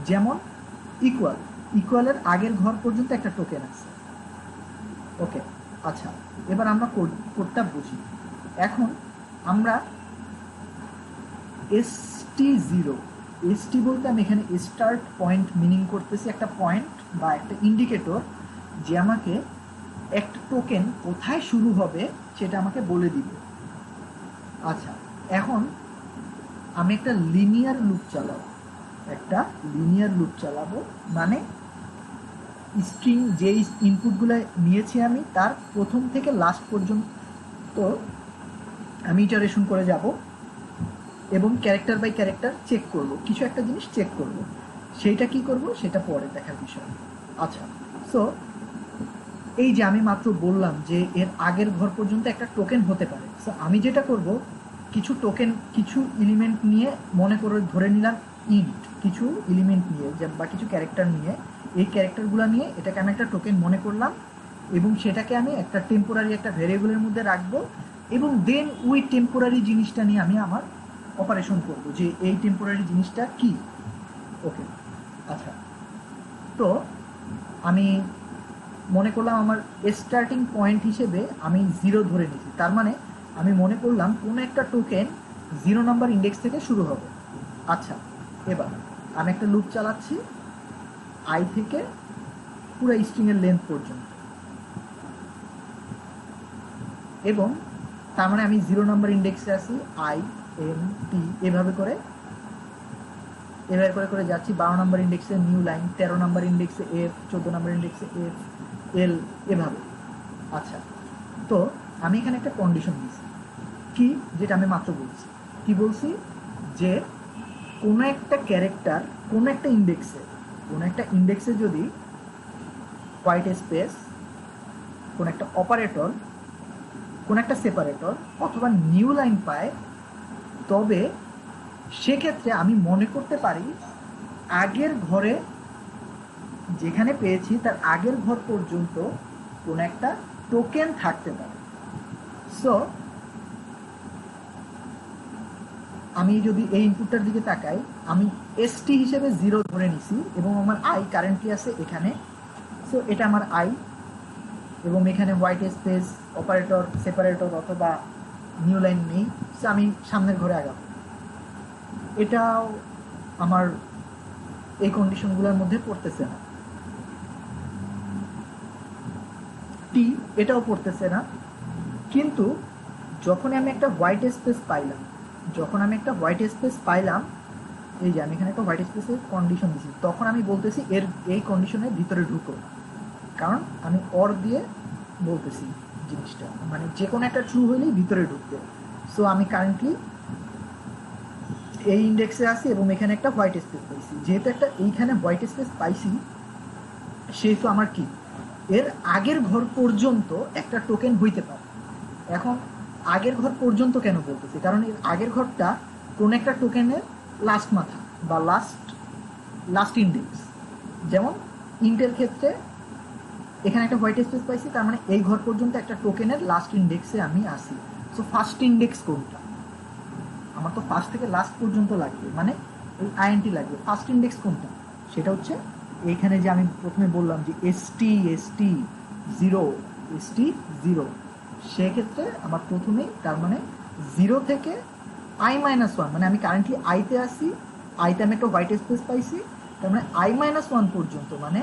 যেমন ইকুয়াল, ইকুয়ালের আগের ঘর পর্যন্ত একটা টোকেন আছে। ওকে, আচ্ছা, এবার আমরা কোডটা বুঝি। এখন আমরা ST0, ST বলতে আমি এখানে স্টার্ট পয়েন্ট মিনিং করতেছি, একটা পয়েন্ট বা একটা ইন্ডিকেটর যে আমাকে একটা টোকেন কোথায় শুরু হবে সেটা আমাকে বলে দিবে। আচ্ছা, এখন আমি একটা লিনিয়ার লুপ চালাবো, একটা লিনিয়ার লুপ চালাবো, মানে স্ট্রিং যে ইনপুটগুলো নিয়েছি আমি তার প্রথম থেকে লাস্ট পর্যন্ত আমি ইটারেশন করে যাব এবং ক্যারেক্টার বাই ক্যারেক্টার চেক করব, কিছু একটা জিনিস চেক করব, সেইটা কি করব সেটা পরে দেখার বিষয়। আচ্ছা, সো এই যে আমি মাত্র বললাম যে এর আগের ঘর পর্যন্ত একটা টোকেন হতে পারে, সো আমি যেটা করব কিছু টোকেন, কিছু এলিমেন্ট নিয়ে, মনে করে ধরে নিলাম ইন্ট, কিছু এলিমেন্ট নিয়ে বা কিছু ক্যারেক্টার নিয়ে, এই ক্যারেক্টারগুলো নিয়ে এটাকে আমি একটা টোকেন মনে করলাম এবং সেটাকে আমি একটা টেম্পোরারি একটা ভ্যারিয়েবলের মধ্যে রাখবো এবং দেন ওই টেম্পোরারি জিনিসটা নিয়ে আমি আমার অপারেশন করব যে এই টেম্পোরারি জিনিসটা কি। ওকে, আচ্ছা, তো আমি মনে করলাম আমার স্টার্টিং পয়েন্ট হিসেবে আমি 0 ধরে নিয়েছি, তার মানে আমি মনে করলাম কোনো একটা টোকেন 0 নাম্বার ইন্ডেক্স থেকে শুরু হবে। আচ্ছা, এবার আমি একটা লুপ চালাচ্ছি আই থেকে পুরো স্ট্রিংয়ের লেন্থ পর্যন্ত, এবং তার মানে আমি 0 নাম্বার ইন্ডেক্সে আছি, INT এভাবে করে করে যাচ্ছি। 12 নাম্বার ইন্ডেক্সে নিউ লাইন, 13 নাম্বার ইন্ডেক্সে F, 14 নাম্বার ইন্ডেক্সে F, L, এভাবে। আচ্ছা, তো আমি এখানে একটা কন্ডিশন দিয়েছি কি, যেটা আমি মাত্র বলছি, কি বলছি যে কোনো একটা ক্যারেক্টার কোনো একটা ইন্ডেক্সে যদি হোয়াইট স্পেস কোন একটা অপারেটর, কোন একটা সেপারেটর অথবা নিউ লাইন পায়, তবে সেক্ষেত্রে আমি মনে করতে পারি আগের ঘরে যেখানে পেয়েছি তার আগের ঘর পর্যন্ত কোন একটা টোকেন থাকতে পারে। সো আমি যদি এই ইনপুটটার দিকে তাকাই, আমি ST হিসেবে 0 ধরে নিছি এবং আমার আই কারেন্টলি আছে এখানে, সো এটা আমার আই, এবং এখানে হোয়াইট স্পেস অপারেটর সেপারেটর অথবা নিউ লাইন নেই, সো আমি সামনের ঘরে আগাবো। এটাও আমার এই কন্ডিশনগুলোর মধ্যে পড়তেছে না, টি এটাও পড়তেছে না, কিন্তু যখন আমি একটা হোয়াইট স্পেস পাইলাম, এই যে আমি এখানে একটা হোয়াইট স্পেসের কন্ডিশন দিচ্ছি, তখন আমি বলতেছি এর এই কন্ডিশনের ভিতরে ঢুকো, কারণ আমি অর দিয়ে বলতেছি জিনিসটা, মানে যে কোনো একটা ট্রু হলেই ভিতরে ঢুকবে। সো আমি কারেন্টলি এই ইন্ডেক্সে আছি এবং এখানে একটা হোয়াইট স্পেস পাইছি, যেহেতু একটা এইখানে হোয়াইট স্পেস পাইছি সেহেতু আমার কি এর আগের ঘর পর্যন্ত একটা টোকেন হইতে পারে। এখন আগের ঘর পর্যন্ত কেন বলতেছি, কারণ এর আগের ঘরটা কোন একটা টোকেনের লাস্ট মাথা বা লাস্ট ইন্ডেক্স। যেমন ইন্টের ক্ষেত্রে এখানে একটা হোয়াইট স্পেস পাইছি, তার মানে এই ঘর পর্যন্ত একটা টোকেনের লাস্ট ইন্ডেক্সে আমি আসি। সো ফার্স্ট ইন্ডেক্স কোনটা, আমার তো ফার্স্ট থেকে লাস্ট পর্যন্ত লাগবে, মানে এই INT লাগবে। ফার্স্ট ইন্ডেক্স কোনটা, সেটা হচ্ছে এইখানে যে আমি প্রথমে বললাম যে ST0, সেক্ষেত্রে আমার প্রথমেই, তার মানে 0 থেকে I-1, মানে আমি কারেন্টলি আইতে আসি, আইতে আমি একটা হোয়াইট স্পেস পাইছি, তার মানে I-1 পর্যন্ত, মানে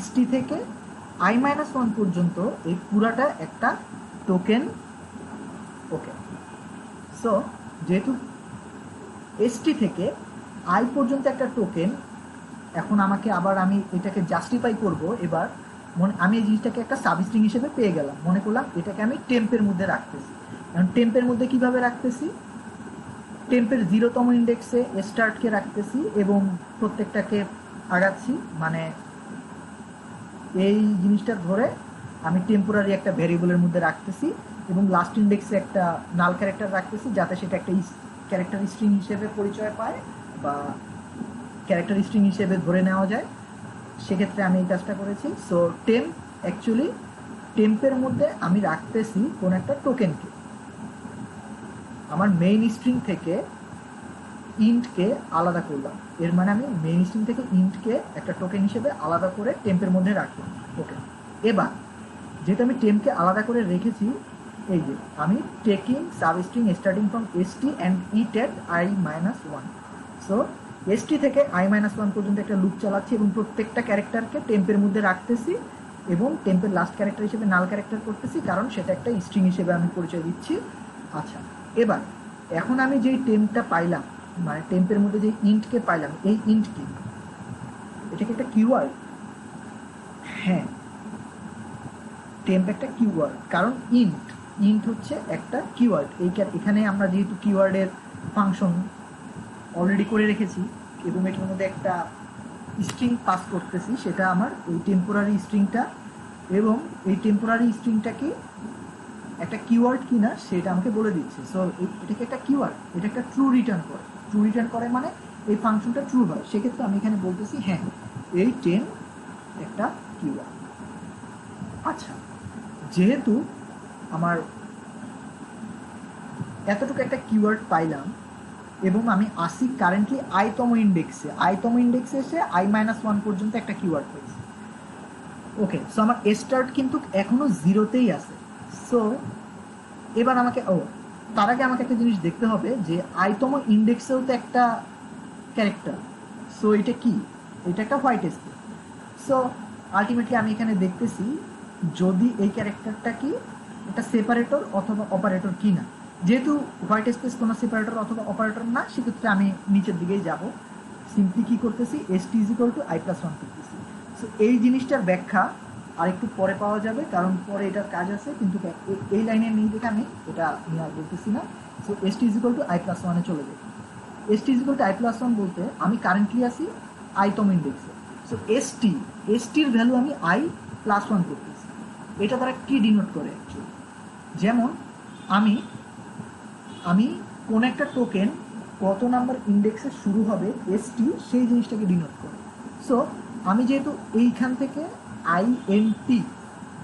ST থেকে I-1 পর্যন্ত এই পুরাটা একটা টোকেন। ওকে, সো যেহেতু ST থেকে আই পর্যন্ত একটা টোকেন। এখন আমাকে আবার আমি এটাকে জাস্টিফাই করব। এবার আমি এই জিনিসটাকে একটা সাবস্ট্রিং হিসেবে পেয়ে গেলাম, মনে করলাম এটাকে আমি টেম্পের মধ্যে রাখতেছি। এখন টেম্পের মধ্যে কিভাবে রাখতেছি, টেম্পের 0তম ইন্ডেক্সে স্টার্টকে রাখতেছি এবং প্রত্যেকটাকে আগাচ্ছি, মানে এই জিনিসটা ধরে আমি টেম্পোরারি একটা ভ্যারিয়েবলের মধ্যে রাখতেছি এবং লাস্ট ইন্ডেক্সে একটা নাল ক্যারেক্টার রাখতেছি যাতে সেটা একটা ক্যারেক্টার স্ট্রিং হিসেবে পরিচয় পায় বা ক্যারেক্টার স্ট্রিং হিসেবে ধরে নেওয়া যায়। সেক্ষেত্রে আমি এই কাজটা করেছি। সো টেম্প অ্যাকচুয়ালি টেম্পের মধ্যে আমি রাখতেছি কোনো একটা টোকেনকে। আমার মেইন স্ট্রিং থেকে ইন্টকে আলাদা করলাম, এর মানে আমি মেইন স্ট্রিং থেকে ইন্টকে একটা টোকেন হিসেবে আলাদা করে টেম্পের মধ্যে রাখলাম। ওকে, এবার যেহেতু আমি টেম্পকে আলাদা করে রেখেছি, এই যে আমি taking substring starting from ST and it at i-1। So ST থেকে i-1 পর্যন্ত একটা লুপ চালাচ্ছি এবং প্রত্যেকটা ক্যারেক্টারকে টেম্পের মধ্যে রাখতেছি এবং টেম্পের লাস্ট ক্যারেক্টার হিসেবে নাল ক্যারেক্টার করতেছি, কারণ সেটা একটা স্ট্রিং হিসেবে আমি পরিচয় দিচ্ছি। আচ্ছা, এবার এখন আমি যেই টেম্পটা পাইলাম, মানে টেম্পের মধ্যে যে ইন্টকে পাইলাম, এই ইন্ট কি, এটা কি একটা কিওয়ার্ড? হ্যাঁ, টেম্প একটা কিওয়ার্ড, কারণ ইন্ট হচ্ছে একটা কিওয়ার্ড। এখানে আমরা যেহেতু কিওয়ার্ডের ফাংশন অলরেডি করে রেখেছি এবং এটার মধ্যে একটা স্ট্রিং পাস করতেছি, সেটা আমার এই টেম্পোরারি স্ট্রিংটা, এবং এই টেম্পোরারি স্ট্রিংটা কি একটা কিওয়ার্ড কিনা সেটা আমাকে বলে দিচ্ছে। সো এটাকে একটা কিওয়ার্ড, এটা একটা ট্রু রিটার্ন করে। ট্রু রিটার্ন করে মানে এই ফাংশনটা ট্রু হয়। সেক্ষেত্রে আমি এখানে বলতেছি হ্যাঁ, এই টেম্প একটা কিওয়ার্ড। আচ্ছা, যেহেতু আমার এতটুকু একটা কিওয়ার্ড পাইলাম এবং আমি আসি কারেন্টলি i-তম ইন্ডেক্সে এসে i-1 পর্যন্ত একটা কিওয়ার্ড পেয়েছি। ওকে, সো আমার স্টার্ট কিন্তু এখনো 0তেই আছে। সো এবার আমাকে তার আগে আমাকে একটা জিনিস দেখতে হবে যে i-তম ইন্ডেক্সেও তো একটা ক্যারেক্টার। সো এটা কি, এটা একটা হোয়াইট স্পেস। সো আলটিমেটলি আমি এখানে দেখতেছি যদি এই ক্যারেক্টারটা কি একটা সেপারেটর অথবা অপারেটর কি না। যেহেতু হোয়াইট স্পেস কোনো সেপারেটর অথবা অপারেটর না, সেক্ষেত্রে আমি নিচের দিকেই যাব। সিম্পলি কি করতেছি, st = i+1 করতেছি। সো এই জিনিসটার ব্যাখ্যা আর একটু পরে পাওয়া যাবে, কারণ পরে এটার কাজ আছে, কিন্তু এই লাইনে নেই দেখে আমি এটা নিয়ে আর বলতেছি না। সো st i+1 চলে যাবে। st i+1 বলতে আমি কারেন্টলি আছি i-তম ইন্ডেক্সে। সো এসটির ভ্যালু আমি i+1 করতেছি। এটা দ্বারা কি ডিনোট করে অ্যাকচুয়ালি, যেমন আমি কোন একটা টোকেন কত নাম্বার ইন্ডেক্সে শুরু হবে এসটি, সেই জিনিসটাকে ডিনোট করে। সো আমি যেহেতু এইখান থেকে int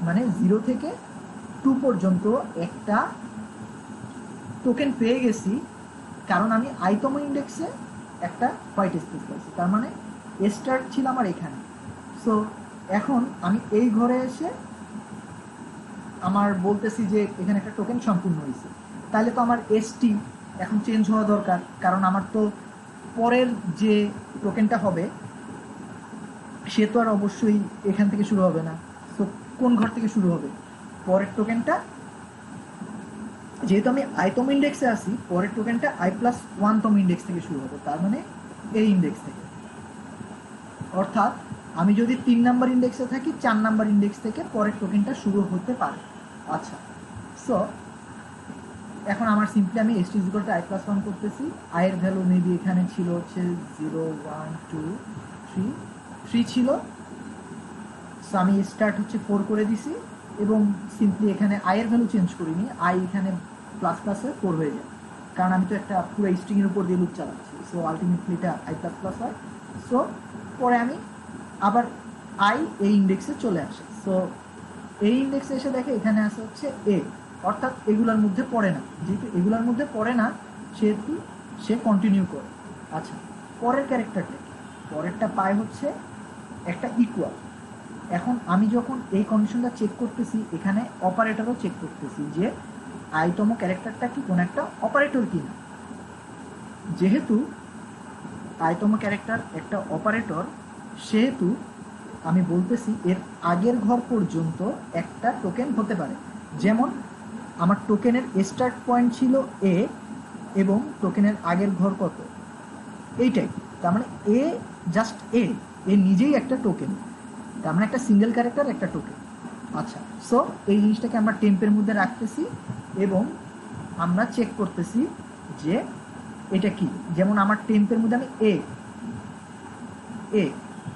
মানে 0 থেকে 2 পর্যন্ত একটা টোকেন পেয়ে গেছি, কারণ আমি i-তম ইন্ডেক্সে একটা হোয়াইট স্পেস পাইছি, তার মানে স্টার্ট ছিল আমার এখানে। সো এখন আমি এই ঘরে এসে আমার বলতেছি যে এখানে একটা টোকেন সম্পূর্ণ হয়েছে, তাহলে তো আমার এসটি এখন চেঞ্জ হওয়া দরকার, কারণ আমার তো পরের যে টোকেনটা হবে সে তো আর অবশ্যই এখান থেকে শুরু হবে না। তো কোন ঘর থেকে শুরু হবে, পরের টোকেনটা, যেহেতু আমি i-তম ইন্ডেক্সে আসি, পরের টোকেনটা i+1তম ইন্ডেক্স থেকে শুরু হবে, তার মানে এই ইন্ডেক্স থেকে। অর্থাৎ আমি যদি 3 নাম্বার ইন্ডেক্সে থাকি, 4 নাম্বার ইন্ডেক্স থেকে পরের টোকেনটা শুরু হতে পারে। আচ্ছা, সো এখন আমার সিম্পলি আমি st i+1 করতেছি। i এর ভ্যালু মেবি এখানে ছিল হচ্ছে 0 1 2 3 3 ছিল। সো আমি স্টার্ট হচ্ছে 4 করে দিছি এবং সিম্পলি এখানে i এর ভ্যালু চেঞ্জ করিনি, i এখানে প্লাসে 4 হয়ে যায়, কারণ আমি তো একটা পুরো স্ট্রিংয়ের উপর দিয়ে লুপ চালাচ্ছি। সো আলটিমেটলি এটা i++ হয়। সো পরে আমি আবার i এই ইন্ডেক্সে চলে আসে। সো এই ইন্ডেক্সে এসে দেখে এখানে আসে হচ্ছে a, অর্থাৎ এগুলোর মধ্যে পড়ে না। যেহেতু এগুলোর মধ্যে পড়ে না, সেহেতু সে কন্টিনিউ করে। আচ্ছা, পরের ক্যারেক্টারটা কি, পরেরটা পায় হচ্ছে একটা ইকুয়াল। এখন আমি যখন এই কন্ডিশনটা চেক করতেছি, এখানে অপারেটরও চেক করতেছি যে i-তম ক্যারেক্টারটা কি কোনো একটা অপারেটর কিনা। যেহেতু i-তম ক্যারেক্টার একটা অপারেটর, সেহেতু আমি বলতেছি এর আগের ঘর পর্যন্ত একটা টোকেন হতে পারে। যেমন আমার টোকেনের স্টার্ট পয়েন্ট ছিল a এবং টোকেনের আগের ঘর কত, এইটাই। তার মানে এ জাস্ট এ নিজেই একটা টোকেন, তার মানে একটা সিঙ্গেল ক্যারেক্টার একটা টোকেন। আচ্ছা, সো এই জিনিসটাকে আমরা টেম্পের মধ্যে রাখতেছি এবং আমরা চেক করতেছি যে এটা কি। যেমন আমার টেম্পের মধ্যে আমি এ এ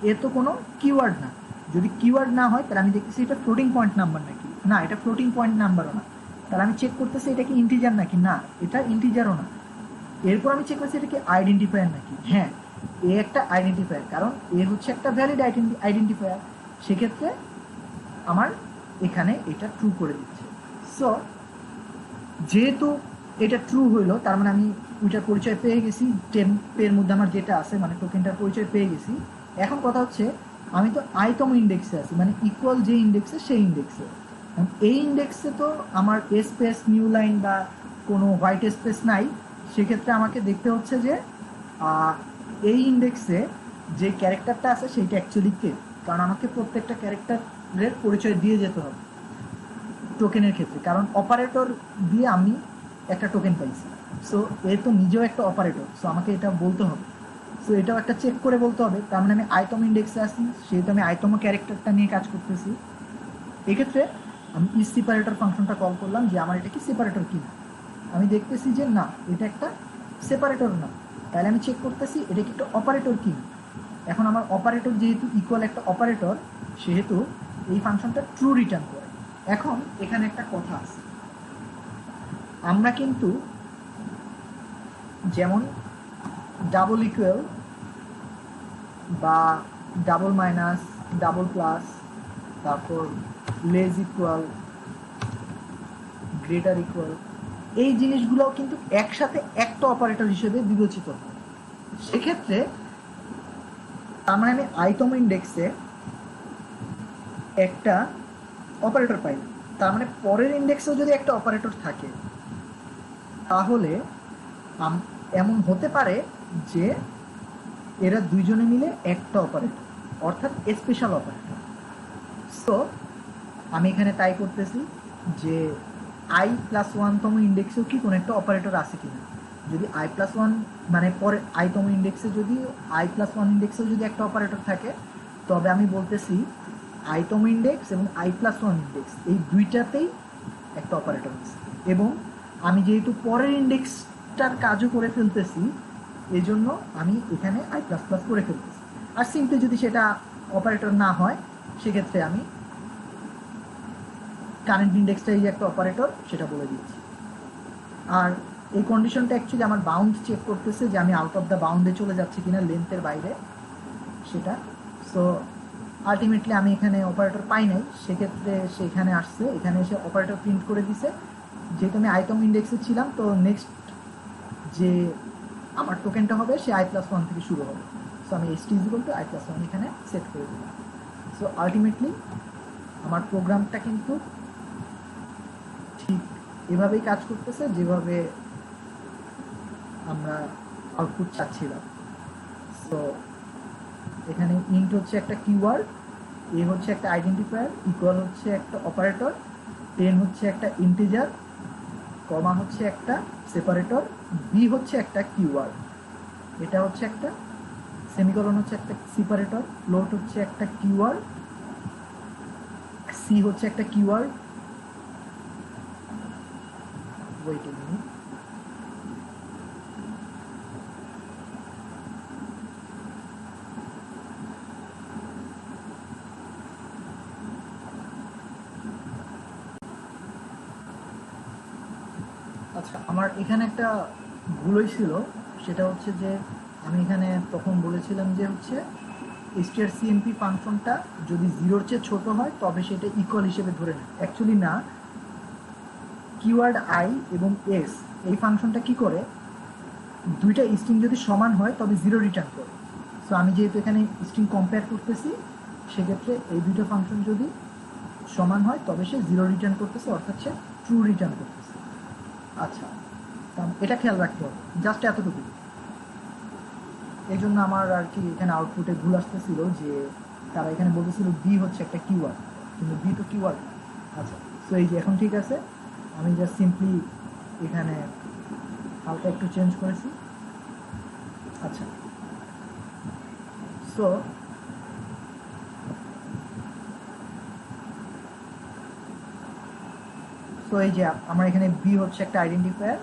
এ তো কোনো কিওয়ার্ড না, যদি কিওয়ার্ড না হয় তাহলে আমি দেখতেছি এটা ফ্লোটিং পয়েন্ট নাম্বার নাকি, না এটা ফ্লোটিং পয়েন্ট নাম্বারও না, তাহলে আমি চেক করতেছি এটা কি ইন্টিজার নাকি, না এটা ইন্টিজারও না। এরপর আমি চেক করছি এটা কি আইডেন্টিফায়ার নাকি, হ্যাঁ এ একটা আইডেন্টিফায়ার, কারণ এ হচ্ছে একটা ভ্যালিড আইডেন্টিফায়ার, সেক্ষেত্রে আমার এখানে এটা ট্রু করে দিচ্ছে। সো যেহেতু এটা ট্রু হইলো তার মানে আমি ওইটার পরিচয় পেয়ে গেছি, টেম্পের মধ্যে আমার যেটা আছে মানে টোকেনটার পরিচয় পেয়ে গেছি। এখন কথা হচ্ছে আমি তো আইতম ইন্ডেক্সে আছি, মানে ইকুয়াল যে ইন্ডেক্সে সেই ইন্ডেক্সে। এই ইন্ডেক্সে তো আমার স্পেস নিউ লাইন বা কোনো হোয়াইট স্পেস নাই, সেক্ষেত্রে আমাকে দেখতে হচ্ছে যে এই ইন্ডেক্সে যে ক্যারেক্টারটা আছে সেইটা অ্যাকচুয়ালি কে, কারণ আমাকে প্রত্যেকটা ক্যারেক্টারের পরিচয় দিয়ে যেতে হবে টোকেনের ক্ষেত্রে, কারণ অপারেটর দিয়ে আমি একটা টোকেন পাইছি। সো এ তো নিজেও একটা অপারেটর, সো আমাকে এটা বলতে হবে। সো এটাও একটা চেক করে বলতে হবে, তার মানে আমি আইতম ইন্ডেক্সে আসি, সেহেতু আমি আইতম ক্যারেক্টারটা নিয়ে কাজ করতেছি। এক্ষেত্রে আমি ইজ সেপারেটর ফাংশনটা কল করলাম যে আমার এটা কি সেপারেটর কিনা, আমি দেখতেছি যে না এটা একটা সেপারেটর না, তাহলে আমি চেক করতেছি এটা কি একটা অপারেটর কিনা। এখন আমার অপারেটর যেহেতু ইকুয়াল একটা অপারেটর, সেহেতু এই ফাংশনটা ট্রু রিটার্ন করে। এখন এখানে একটা কথা আছে, আমরা কিন্তু যেমন ডাবল ইকুয়াল বা ডাবল মাইনাস, ডাবল প্লাস, তারপর লেস ইকুয়াল, গ্রেটার ইকুয়াল, এই জিনিসগুলোও কিন্তু একসাথে একটা অপারেটর হিসেবে বিবেচিত হয়। সেক্ষেত্রে তার মানে আমি আইতম ইন্ডেক্সে একটা অপারেটর পাই, তার মানে পরের ইন্ডেক্সেও যদি একটা অপারেটর থাকে তাহলে এমন হতে পারে যে এরা দুইজনে মিলে একটা অপারেটর, অর্থাৎ স্পেশাল অপারেটর। সো আমি এখানে তাই করতেছি যে i+1তম ইন্ডেক্সেও কি কোনো একটা অপারেটর আছে কিনা, যদি i+1 মানে পরে i তম ইন্ডেক্সে যদি i+1 ইন্ডেক্সেও যদি একটা অপারেটর থাকে, তবে আমি বলতেছি i তম ইন্ডেক্স এবং i+1 ইন্ডেক্স এই দুইটাতেই একটা অপারেটর আছে, এবং আমি যেহেতু পরের ইন্ডেক্সটার কাজও করে ফেলতেছি এই জন্য আমি এখানে i++ করে ফেলতেছি। আর সিম্পলি যদি সেটা অপারেটর না হয় সেক্ষেত্রে আমি কারেন্ট ইন্ডেক্সটাই যে একটা অপারেটর সেটা বলে দিচ্ছি। আর এই কন্ডিশনটা অ্যাকচুয়ালি আমার বাউন্ড চেক করতেছে যে আমি আউট অফ দ্য বাউন্ডে চলে যাচ্ছি কিনা, লেন্থের বাইরে সেটা। সো আলটিমেটলি আমি এখানে অপারেটর পাই নাই, সেক্ষেত্রে সেখানে আসছে, এখানে এসে অপারেটর প্রিন্ট করে দিছে। যেহেতু আমি i তম ইন্ডেক্সে ছিলাম, তো নেক্সট যে আমার টোকেনটা হবে সে i+1 থেকে শুরু হবে। সো আমি ht=i+1 এখানে সেট করে দিলাম। সো আলটিমেটলি আমার প্রোগ্রামটা কিন্তু ঠিক এভাবেই কাজ করতেছে যেভাবে আমরা আউটপুট চাচ্ছিলাম। সো এখানে ইন্ট হচ্ছে একটা কিওয়ার্ড, এ হচ্ছে একটা আইডেন্টিফায়ার, ইকুয়াল হচ্ছে একটা অপারেটর, 10 হচ্ছে একটা ইন্টিজার, কমা হচ্ছে একটা সেপারেটর, বি হচ্ছে একটা কিওয়ার্ড, এটা হচ্ছে একটা সেমিকলন হচ্ছে একটা সেপারেটর, ফ্লোট হচ্ছে একটা কিওয়ার্ড, সি হচ্ছে একটা কিওয়ার্ড, ওয়েট এ মিনিট, আচ্ছা আমার এখানে একটা ভুল হয়েছিল, সেটা হচ্ছে যে আমি এখানে তখন বলেছিলাম যে হচ্ছে strcmp ফাংশনটা যদি 0-র চেয়ে ছোট হয় তবে সেটা ইকুয়াল হিসেবে ধরে নেয়। অ্যাকচুয়ালি না, কিওয়ার্ড i এবং s এই ফাংশনটা কি করে, দুইটা স্ট্রিং যদি সমান হয় তবে 0 রিটার্ন করে। সো আমি যেহেতু এখানে স্ট্রিং কম্পেয়ার করতেছি, সেক্ষেত্রে এই দুটো ফাংশন যদি সমান হয় তবে সে 0 রিটার্ন করতেছে, অর্থাৎ সে ট্রু রিটার্ন করতেছে। আচ্ছা, এটা খেয়াল রাখতে হবে, জাস্ট এতটুকু। এই জন্য আমার আর কি এখানে আউটপুটে ভুল আসতেছিল যে তারা এখানে বলতেছিল বি হচ্ছে একটা কিওয়ার্ড, কিন্তু বি তো কিওয়ার্ড না। আচ্ছা, সো এই যে এখন ঠিক আছে, আমি জাস্ট সিম্পলি এখানে হালকা একটু চেঞ্জ করেছি। আচ্ছা, সো সো এই যে আমার এখানে বি হচ্ছে একটা আইডেন্টিফায়ার,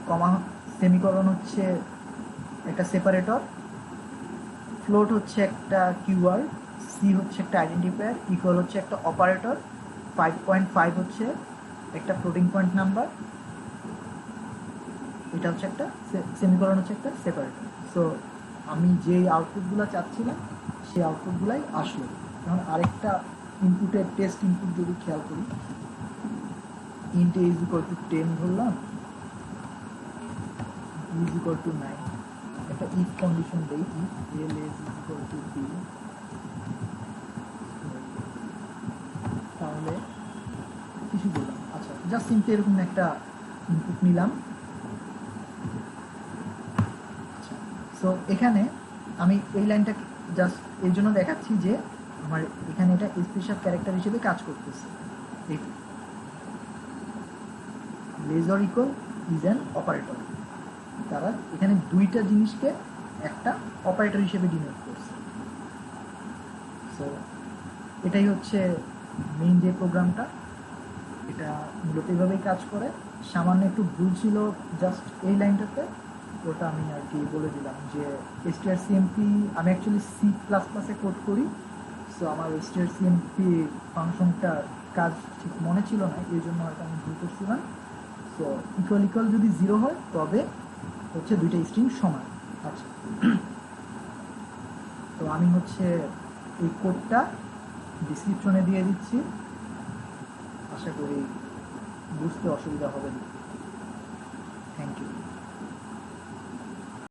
কমা সেমিকলন হচ্ছে একটা সেপারেটর, ফ্লোট হচ্ছে একটা কিওয়ার্ড, সি হচ্ছে একটা আইডেন্টিফায়ার, ইকুয়াল হচ্ছে একটা অপারেটর, 5.5 হচ্ছে একটা ফ্লোটিং পয়েন্ট নাম্বার, এটা হচ্ছে একটা সেমিকলন হচ্ছে একটা সেপারেটর। সো আমি যেই আউটপুটগুলো চাচ্ছিলাম সেই আউটপুটগুলাই আসলো। যেমন আরেকটা ইনপুটের টেস্ট ইনপুট যদি খেয়াল করি, int a is equal to 10 ধরলাম, b is equal to 9, একটা if কন্ডিশন দেই, if l is equal to b, তাহলে কিছু বললাম, আচ্ছা জাস্ট সিম্পলি এরকম একটা ইনপুট নিলাম। সো এখানে আমি এই লাইনটা জাস্ট এই জন্য দেখাচ্ছি যে আমার এখানে এটা স্পেশাল ক্যারেক্টার হিসেবে কাজ করতেছে। Less or equal is an operator, তারা এখানে দুইটা জিনিসকে একটা অপারেটর হিসেবে ডিনোট করছে। সো এটাই হচ্ছে মেইন যে প্রোগ্রামটা, এটা মূলত এইভাবেই কাজ করে। সামান্য একটু ভুল ছিল জাস্ট এই লাইনটাতে, ওটা আমি আর কি বলে দিলাম যে strcmp আমি অ্যাকচুয়ালি সি প্লাস প্লাসে কোড করি। সো আমার strcmp ফাংশনটা কাজ ঠিক মনে ছিল না, এই জন্য হয়তো আমি ভুল করছিলাম। সো ইকুয়াল ইকুয়াল যদি 0 হয় তবে হচ্ছে দুইটা স্ট্রিং সমান। আচ্ছা, তো আমি হচ্ছে এই কোডটা ডিসক্রিপশনে দিয়ে দিচ্ছি, আশা করি বুঝতে অসুবিধা হবে না। Thank you.